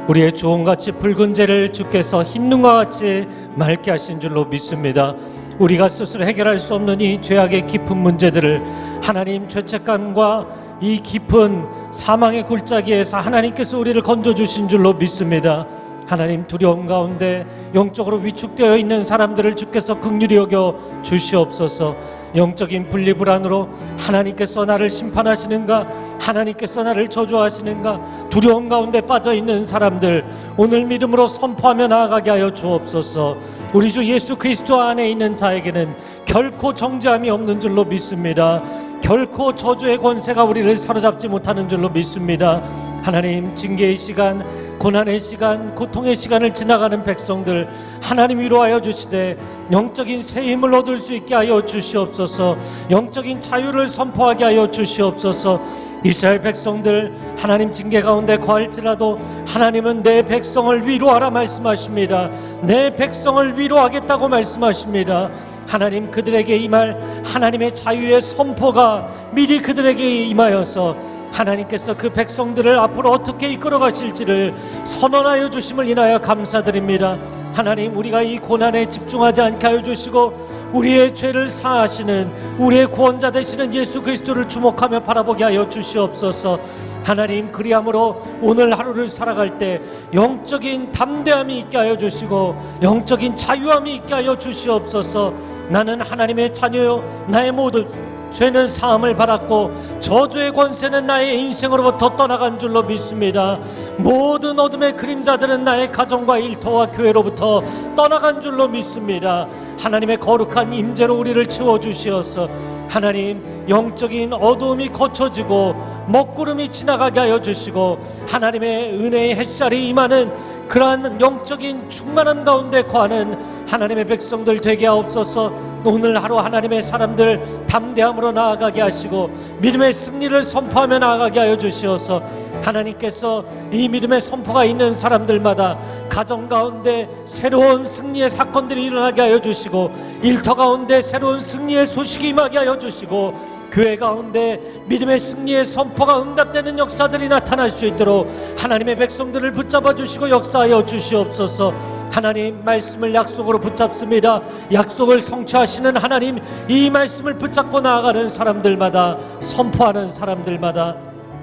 우리의 주홍같이 붉은 죄를 주께서 흰 눈과 같이 맑게 하신 줄로 믿습니다. 우리가 스스로 해결할 수 없는 이 죄악의 깊은 문제들을 하나님, 죄책감과 이 깊은 사망의 골짜기에서 하나님께서 우리를 건져주신 줄로 믿습니다. 하나님, 두려움 가운데 영적으로 위축되어 있는 사람들을 주께서 긍휼히 여겨 주시옵소서. 영적인 분리불안으로 하나님께서 나를 심판하시는가, 하나님께서 나를 저주하시는가 두려움 가운데 빠져있는 사람들 오늘 믿음으로 선포하며 나아가게 하여 주옵소서. 우리 주 예수 그리스도 안에 있는 자에게는 결코 정죄함이 없는 줄로 믿습니다. 결코 저주의 권세가 우리를 사로잡지 못하는 줄로 믿습니다. 하나님, 징계의 시간, 고난의 시간, 고통의 시간을 지나가는 백성들 하나님 위로하여 주시되 영적인 새 힘을 얻을 수 있게 하여 주시옵소서. 영적인 자유를 선포하게 하여 주시옵소서. 이스라엘 백성들 하나님 징계 가운데 거할지라도 하나님은 내 백성을 위로하라 말씀하십니다. 내 백성을 위로하겠다고 말씀하십니다. 하나님, 그들에게 임할 하나님의 자유의 선포가 미리 그들에게 임하여서 하나님께서 그 백성들을 앞으로 어떻게 이끌어 가실지를 선언하여 주심을 인하여 감사드립니다. 하나님, 우리가 이 고난에 집중하지 않게 하여 주시고 우리의 죄를 사하시는 우리의 구원자 되시는 예수 그리스도를 주목하며 바라보게 하여 주시옵소서. 하나님, 그리함으로 오늘 하루를 살아갈 때 영적인 담대함이 있게 하여 주시고 영적인 자유함이 있게 하여 주시옵소서. 나는 하나님의 자녀요, 나의 모든 죄는 사함을 받았고 저주의 권세는 나의 인생으로부터 떠나간 줄로 믿습니다. 모든 어둠의 그림자들은 나의 가정과 일터와 교회로부터 떠나간 줄로 믿습니다. 하나님의 거룩한 임재로 우리를 채워주시어서 하나님, 영적인 어두움이 거쳐지고 먹구름이 지나가게 하여 주시고 하나님의 은혜의 햇살이 임하는 그러한 영적인 충만함 가운데 거하는 하나님의 백성들 되게 하옵소서. 오늘 하루 하나님의 사람들 담대함으로 나아가게 하시고 믿음의 승리를 선포하며 나아가게 하여 주시어서 하나님께서 이 믿음의 선포가 있는 사람들마다 가정 가운데 새로운 승리의 사건들이 일어나게 하여 주시고 일터 가운데 새로운 승리의 소식이 임하게 하여 주시고 교회 가운데 믿음의 승리의 선포가 응답되는 역사들이 나타날 수 있도록 하나님의 백성들을 붙잡아 주시고 역사하여 주시옵소서. 하나님, 말씀을 약속으로 붙잡습니다. 약속을 성취하시는 하나님, 이 말씀을 붙잡고 나아가는 사람들마다, 선포하는 사람들마다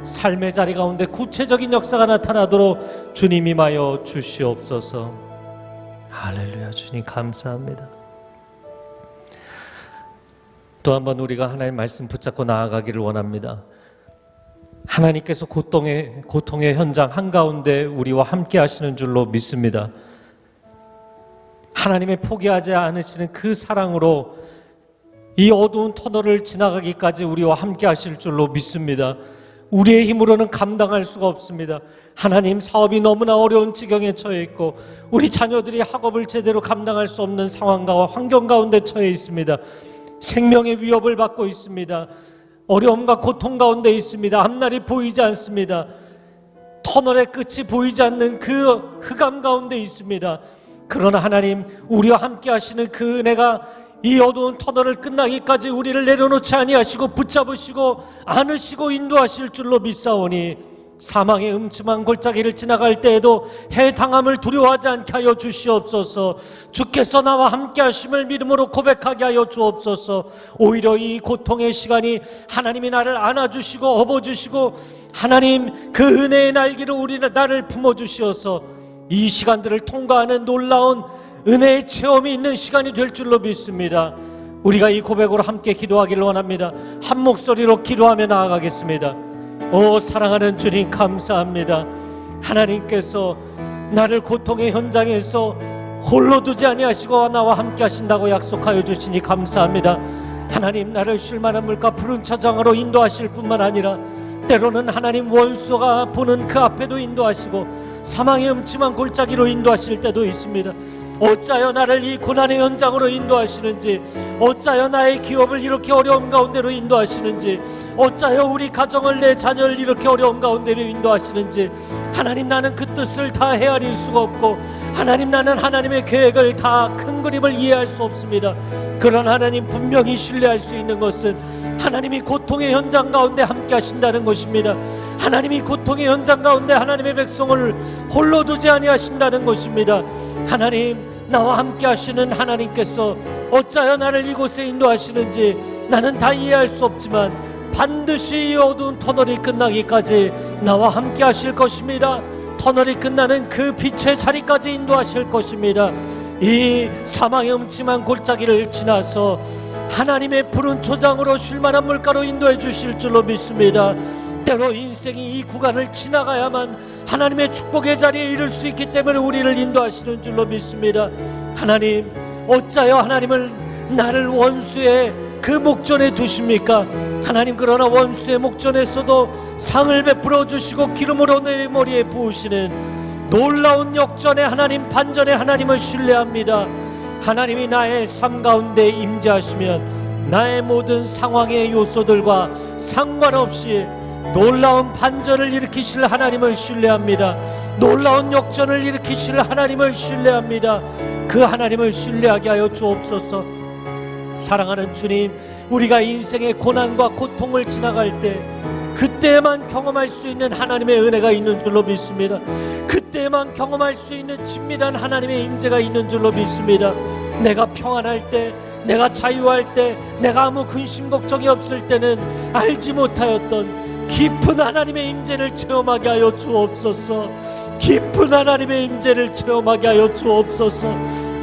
삶의 자리 가운데 구체적인 역사가 나타나도록 주님 임하여 주시옵소서. 할렐루야. 주님 감사합니다. 또 한 번 우리가 하나님 말씀 붙잡고 나아가기를 원합니다. 하나님께서 고통의 현장 한가운데 우리와 함께 하시는 줄로 믿습니다. 하나님의 포기하지 않으시는 그 사랑으로 이 어두운 터널을 지나가기까지 우리와 함께 하실 줄로 믿습니다. 우리의 힘으로는 감당할 수가 없습니다. 하나님, 사업이 너무나 어려운 지경에 처해 있고 우리 자녀들이 학업을 제대로 감당할 수 없는 상황과 환경 가운데 처해 있습니다. 생명의 위협을 받고 있습니다. 어려움과 고통 가운데 있습니다. 앞날이 보이지 않습니다. 터널의 끝이 보이지 않는 그 흑암 가운데 있습니다. 그러나 하나님, 우리와 함께 하시는 그 은혜가 이 어두운 터널을 끝나기까지 우리를 내려놓지 아니하시고 붙잡으시고 안으시고 인도하실 줄로 믿사오니 사망의 음침한 골짜기를 지나갈 때에도 해당함을 두려워하지 않게 하여 주시옵소서. 주께서 나와 함께 하심을 믿음으로 고백하게 하여 주옵소서. 오히려 이 고통의 시간이 하나님이 나를 안아주시고 업어주시고 하나님 그 은혜의 날개로 나를 품어주시어서 이 시간들을 통과하는 놀라운 은혜의 체험이 있는 시간이 될 줄로 믿습니다. 우리가 이 고백으로 함께 기도하기를 원합니다. 한 목소리로 기도하며 나아가겠습니다. 오 사랑하는 주님 감사합니다. 하나님께서 나를 고통의 현장에서 홀로 두지 아니하시고 나와 함께 하신다고 약속하여 주시니 감사합니다. 하나님 나를 쉴만한 물가 푸른 차장으로 인도하실 뿐만 아니라 때로는 하나님 원수가 보는 그 앞에도 인도하시고 사망의 음침한 골짜기로 인도하실 때도 있습니다. 어찌하여 나를 이 고난의 현장으로 인도하시는지, 어찌하여 나의 기업을 이렇게 어려움 가운데로 인도하시는지, 어찌하여 우리 가정을 내 자녀를 이렇게 어려움 가운데로 인도하시는지, 하나님 나는 그 뜻을 다 헤아릴 수가 없고 하나님 나는 하나님의 계획을 다 큰 그림을 이해할 수 없습니다. 그런 하나님 분명히 신뢰할 수 있는 것은 하나님이 고통의 현장 가운데 함께 하신다는 것입니다. 하나님이 고통의 현장 가운데 하나님의 백성을 홀로 두지 아니하신다는 것입니다. 하나님 나와 함께 하시는 하나님께서 어찌하여 나를 이곳에 인도하시는지 나는 다 이해할 수 없지만 반드시 이 어두운 터널이 끝나기까지 나와 함께 하실 것입니다. 터널이 끝나는 그 빛의 자리까지 인도하실 것입니다. 이 사망의 음침한 골짜기를 지나서 하나님의 푸른 초장으로 쉴만한 물가로 인도해 주실 줄로 믿습니다. 때로 인생이 이 구간을 지나가야만 하나님의 축복의 자리에 이를 수 있기 때문에 우리를 인도하시는 줄로 믿습니다. 하나님 어찌하여 하나님을 나를 원수의 그 목전에 두십니까? 하나님 그러나 원수의 목전에서도 상을 베풀어 주시고 기름으로 내 머리에 부으시는 놀라운 역전의 하나님 반전의 하나님을 신뢰합니다. 하나님이 나의 삶 가운데 임재하시면 나의 모든 상황의 요소들과 상관없이 놀라운 반전을 일으키실 하나님을 신뢰합니다. 놀라운 역전을 일으키실 하나님을 신뢰합니다. 그 하나님을 신뢰하게 하여 주옵소서. 사랑하는 주님, 우리가 인생의 고난과 고통을 지나갈 때 그때만 경험할 수 있는 하나님의 은혜가 있는 줄로 믿습니다. 그때만 경험할 수 있는 친밀한 하나님의 임재가 있는 줄로 믿습니다. 내가 평안할 때, 내가 자유할 때, 내가 아무 근심 걱정이 없을 때는 알지 못하였던 깊은 하나님의 임재를 체험하게 하여 주옵소서. 깊은 하나님의 임재를 체험하게 하여 주옵소서.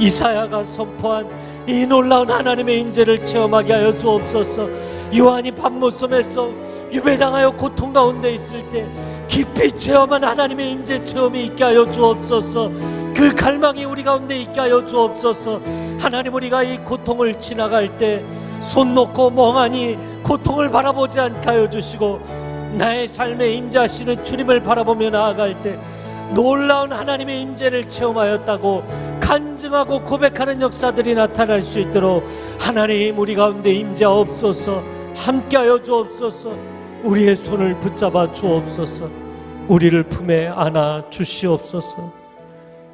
이사야가 선포한 이 놀라운 하나님의 임재를 체험하게 하여 주옵소서. 요한이 밤모섬에서 유배당하여 고통 가운데 있을 때 깊이 체험한 하나님의 임재 체험이 있게 하여 주옵소서. 그 갈망이 우리 가운데 있게 하여 주옵소서. 하나님 우리가 이 고통을 지나갈 때 손 놓고 멍하니 고통을 바라보지 않게 하여 주시고 나의 삶에 임재하시는 주님을 바라보며 나아갈 때 놀라운 하나님의 임재를 체험하였다고 간증하고 고백하는 역사들이 나타날 수 있도록 하나님 우리 가운데 임재하옵소서. 함께하여 주옵소서. 우리의 손을 붙잡아 주옵소서. 우리를 품에 안아 주시옵소서.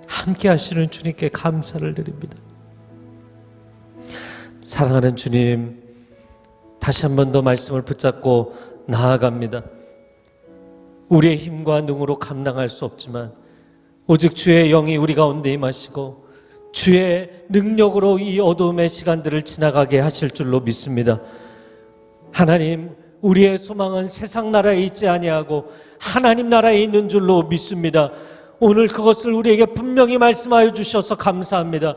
함께하시는 주님께 감사를 드립니다. 사랑하는 주님, 다시 한 번 더 말씀을 붙잡고 나아갑니다. 우리의 힘과 능으로 감당할 수 없지만 오직 주의 영이 우리 가운데 임하시고 주의 능력으로 이 어두움의 시간들을 지나가게 하실 줄로 믿습니다. 하나님, 우리의 소망은 세상 나라에 있지 아니하고 하나님 나라에 있는 줄로 믿습니다. 오늘 그것을 우리에게 분명히 말씀하여 주셔서 감사합니다.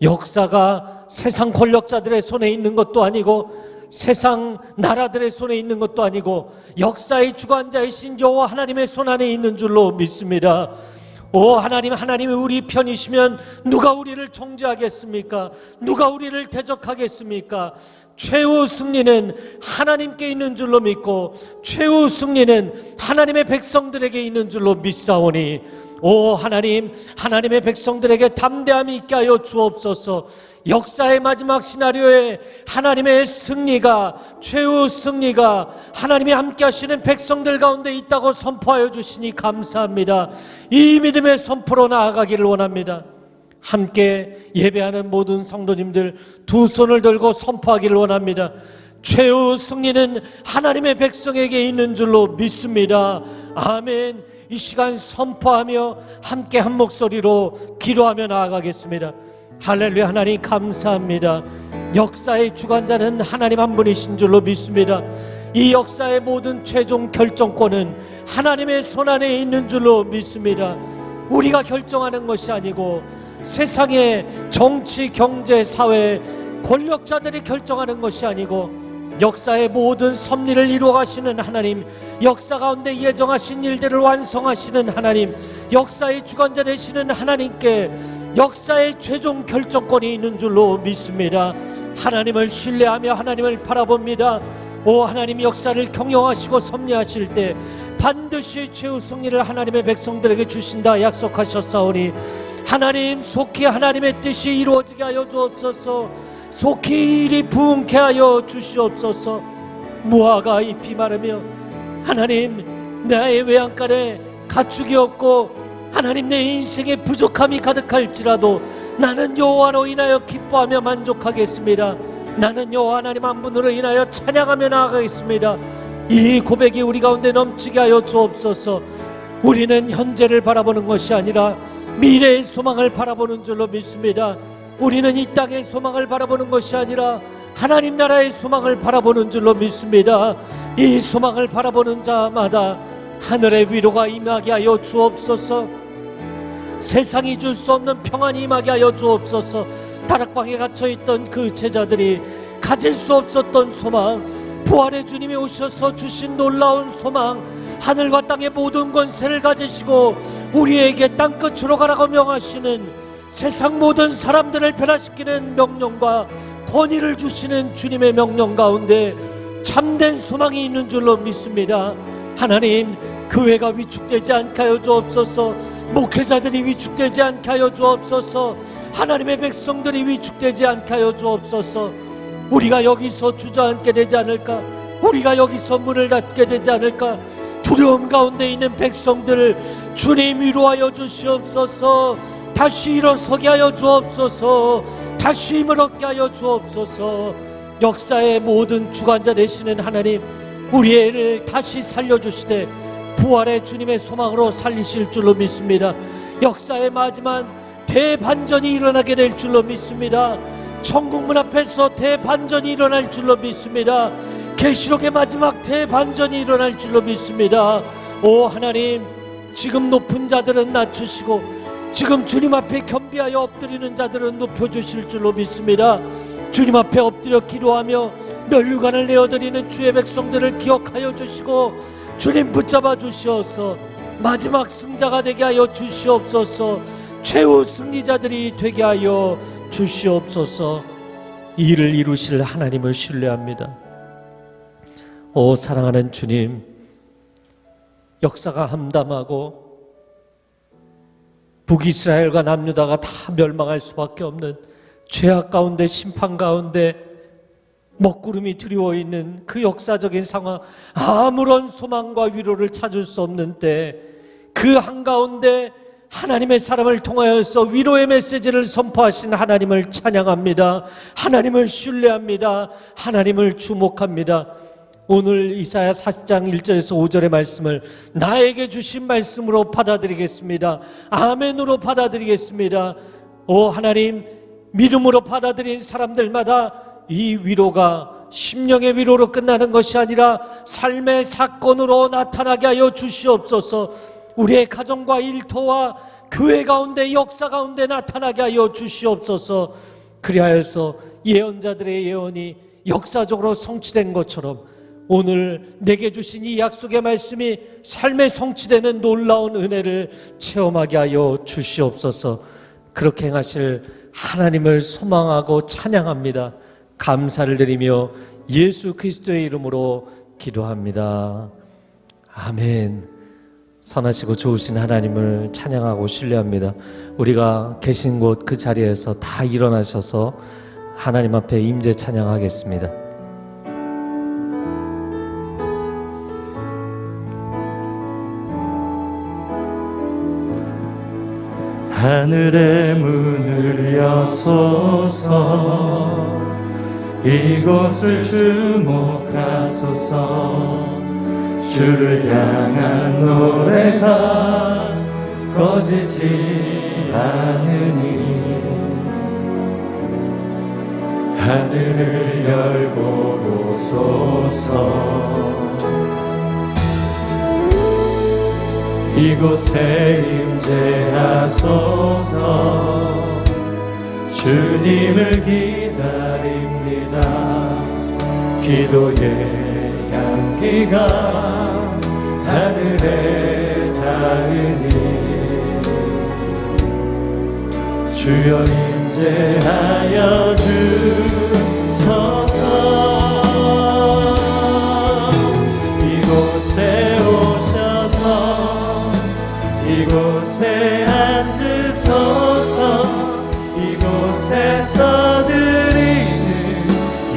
역사가 세상 권력자들의 손에 있는 것도 아니고 세상 나라들의 손에 있는 것도 아니고 역사의 주관자이신 여호와 하나님의 손 안에 있는 줄로 믿습니다. 오 하나님, 하나님이 우리 편이시면 누가 우리를 정죄하겠습니까? 누가 우리를 대적하겠습니까? 최후 승리는 하나님께 있는 줄로 믿고 최후 승리는 하나님의 백성들에게 있는 줄로 믿사오니 오 하나님, 하나님의 백성들에게 담대함이 있게 하여 주옵소서. 역사의 마지막 시나리오에 하나님의 승리가, 최후 승리가 하나님이 함께 하시는 백성들 가운데 있다고 선포하여 주시니 감사합니다. 이 믿음의 선포로 나아가기를 원합니다. 함께 예배하는 모든 성도님들 두 손을 들고 선포하기를 원합니다. 최후 승리는 하나님의 백성에게 있는 줄로 믿습니다. 아멘. 이 시간 선포하며 함께 한 목소리로 기도하며 나아가겠습니다. 할렐루야. 하나님 감사합니다. 역사의 주관자는 하나님 한 분이신 줄로 믿습니다. 이 역사의 모든 최종 결정권은 하나님의 손 안에 있는 줄로 믿습니다. 우리가 결정하는 것이 아니고 세상의 정치, 경제, 사회 권력자들이 결정하는 것이 아니고 역사의 모든 섭리를 이루어가시는 하나님, 역사 가운데 예정하신 일들을 완성하시는 하나님, 역사의 주관자 되시는 하나님께 역사의 최종 결정권이 있는 줄로 믿습니다. 하나님을 신뢰하며 하나님을 바라봅니다. 오 하나님, 역사를 경영하시고 섭리하실 때 반드시 최후 승리를 하나님의 백성들에게 주신다 약속하셨사오니 하나님, 속히 하나님의 뜻이 이루어지게 하여 주옵소서. 속히 일이 부응케 하여 주시옵소서. 무화과 잎이 마르며 하나님, 나의 외양간에 가축이 없고 하나님, 내 인생에 부족함이 가득할지라도 나는 여호와로 인하여 기뻐하며 만족하겠습니다. 나는 여호와 하나님 한 분으로 인하여 찬양하며 나아가겠습니다. 이 고백이 우리 가운데 넘치게 하여 주옵소서. 우리는 현재를 바라보는 것이 아니라 미래의 소망을 바라보는 줄로 믿습니다. 우리는 이 땅의 소망을 바라보는 것이 아니라 하나님 나라의 소망을 바라보는 줄로 믿습니다. 이 소망을 바라보는 자마다 하늘의 위로가 임하게 하여 주옵소서. 세상이 줄 수 없는 평안이 임하게 하여 주옵소서. 다락방에 갇혀있던 그 제자들이 가질 수 없었던 소망, 부활의 주님이 오셔서 주신 놀라운 소망, 하늘과 땅의 모든 권세를 가지시고 우리에게 땅끝으로 가라고 명하시는, 세상 모든 사람들을 변화시키는 명령과 권위를 주시는 주님의 명령 가운데 참된 소망이 있는 줄로 믿습니다. 하나님, 교회가 위축되지 않게 하여 주옵소서. 목회자들이 위축되지 않게 하여 주옵소서. 하나님의 백성들이 위축되지 않게 하여 주옵소서. 우리가 여기서 주저앉게 되지 않을까? 우리가 여기서 문을 닫게 되지 않을까? 두려움 가운데 있는 백성들을 주님 위로하여 주시옵소서. 다시 일어서게 하여 주옵소서. 다시 힘을 얻게 하여 주옵소서. 역사의 모든 주관자 되시는 하나님, 우리의 애를 다시 살려주시되 부활의 주님의 소망으로 살리실 줄로 믿습니다. 역사의 마지막 대반전이 일어나게 될 줄로 믿습니다. 천국문 앞에서 대반전이 일어날 줄로 믿습니다. 계시록의 마지막 대반전이 일어날 줄로 믿습니다. 오 하나님, 지금 높은 자들은 낮추시고 지금 주님 앞에 겸비하여 엎드리는 자들은 높여주실 줄로 믿습니다. 주님 앞에 엎드려 기도하며 면류관을 내어드리는 주의 백성들을 기억하여 주시고 주님 붙잡아 주시옵소서. 마지막 승자가 되게 하여 주시옵소서. 최후 승리자들이 되게 하여 주시옵소서. 이 일을 이루실 하나님을 신뢰합니다. 오 사랑하는 주님, 역사가 함담하고 북이스라엘과 남유다가 다 멸망할 수밖에 없는 죄악 가운데 심판 가운데 먹구름이 드리워 있는 그 역사적인 상황, 아무런 소망과 위로를 찾을 수 없는 때 그 한가운데 하나님의 사람을 통하여서 위로의 메시지를 선포하신 하나님을 찬양합니다. 하나님을 신뢰합니다. 하나님을 주목합니다. 오늘 이사야 40장 1절에서 5절의 말씀을 나에게 주신 말씀으로 받아들이겠습니다. 아멘으로 받아들이겠습니다. 오 하나님, 믿음으로 받아들인 사람들마다 이 위로가 심령의 위로로 끝나는 것이 아니라 삶의 사건으로 나타나게 하여 주시옵소서. 우리의 가정과 일터와 교회 가운데 역사 가운데 나타나게 하여 주시옵소서. 그리하여서 예언자들의 예언이 역사적으로 성취된 것처럼 오늘 내게 주신 이 약속의 말씀이 삶에 성취되는 놀라운 은혜를 체험하게 하여 주시옵소서. 그렇게 행하실 하나님을 소망하고 찬양합니다. 감사를 드리며 예수 그리스도의 이름으로 기도합니다. 아멘. 선하시고 좋으신 하나님을 찬양하고 신뢰합니다. 우리가 계신 곳 그 자리에서 다 일어나셔서 하나님 앞에 임재 찬양하겠습니다. 하늘의 문을 여소서. 이곳을 주목하소서. 주를 향한 노래가 꺼지지 않으니 하늘을 열고 오소서. 이곳에 임재하소서. 주님을 기다립니다. 기도의 향기가 하늘에 닿으니 주여 임재하여 주소서. 이곳에 오셔서 이곳에 앉으소서. 이곳에서 드리는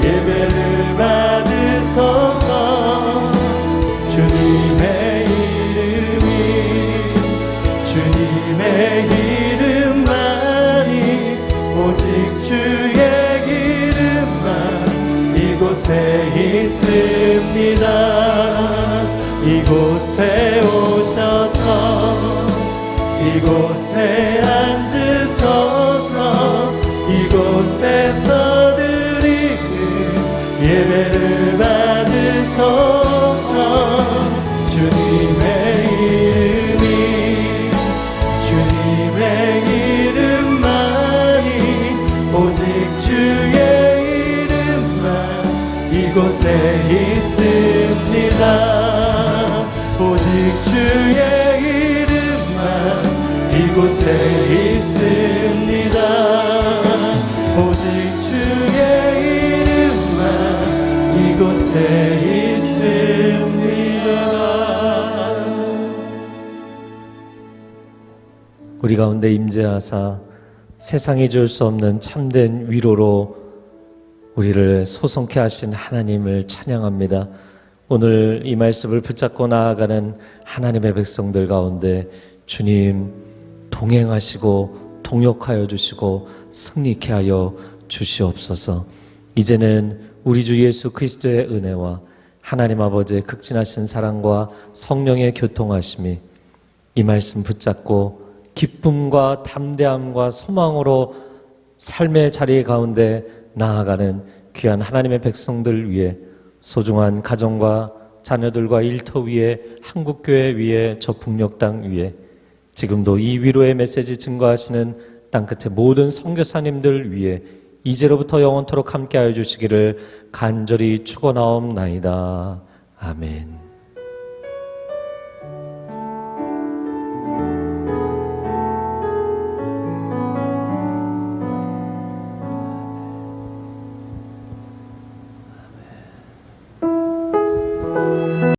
예배를 받으소서. 주님의 이름이 주님의 이름만이 오직 주의 이름만 이곳에 있습니다. 이곳에 오셔서 이곳에 앉으소서. 이곳에서 드리는 예배를 받으소서. 주님의 이름이 주님의 이름만이 오직 주의 이름만 이곳에 있습니다. 오직 주의 이름만 이곳에 있습니다. 오직 주의 이름만 이곳에 있습니다. 우리 가운데 임재하사 세상이 줄 수 없는 참된 위로로 우리를 소송케 하신 하나님을 찬양합니다. 오늘 이 말씀을 붙잡고 나아가는 하나님의 백성들 가운데 주님 동행하시고 동역하여 주시고 승리케 하여 주시옵소서. 이제는 우리 주 예수 그리스도의 은혜와 하나님 아버지의 극진하신 사랑과 성령의 교통하심이 이 말씀 붙잡고 기쁨과 담대함과 소망으로 삶의 자리 가운데 나아가는 귀한 하나님의 백성들 위해 소중한 가정과 자녀들과 일터 위에 한국교회 위에 저 북녘 땅 위에 지금도 이 위로의 메시지 증거하시는 땅끝의 모든 선교사님들 위해 이제로부터 영원토록 함께하여 주시기를 간절히 축원하옵나이다. 아멘.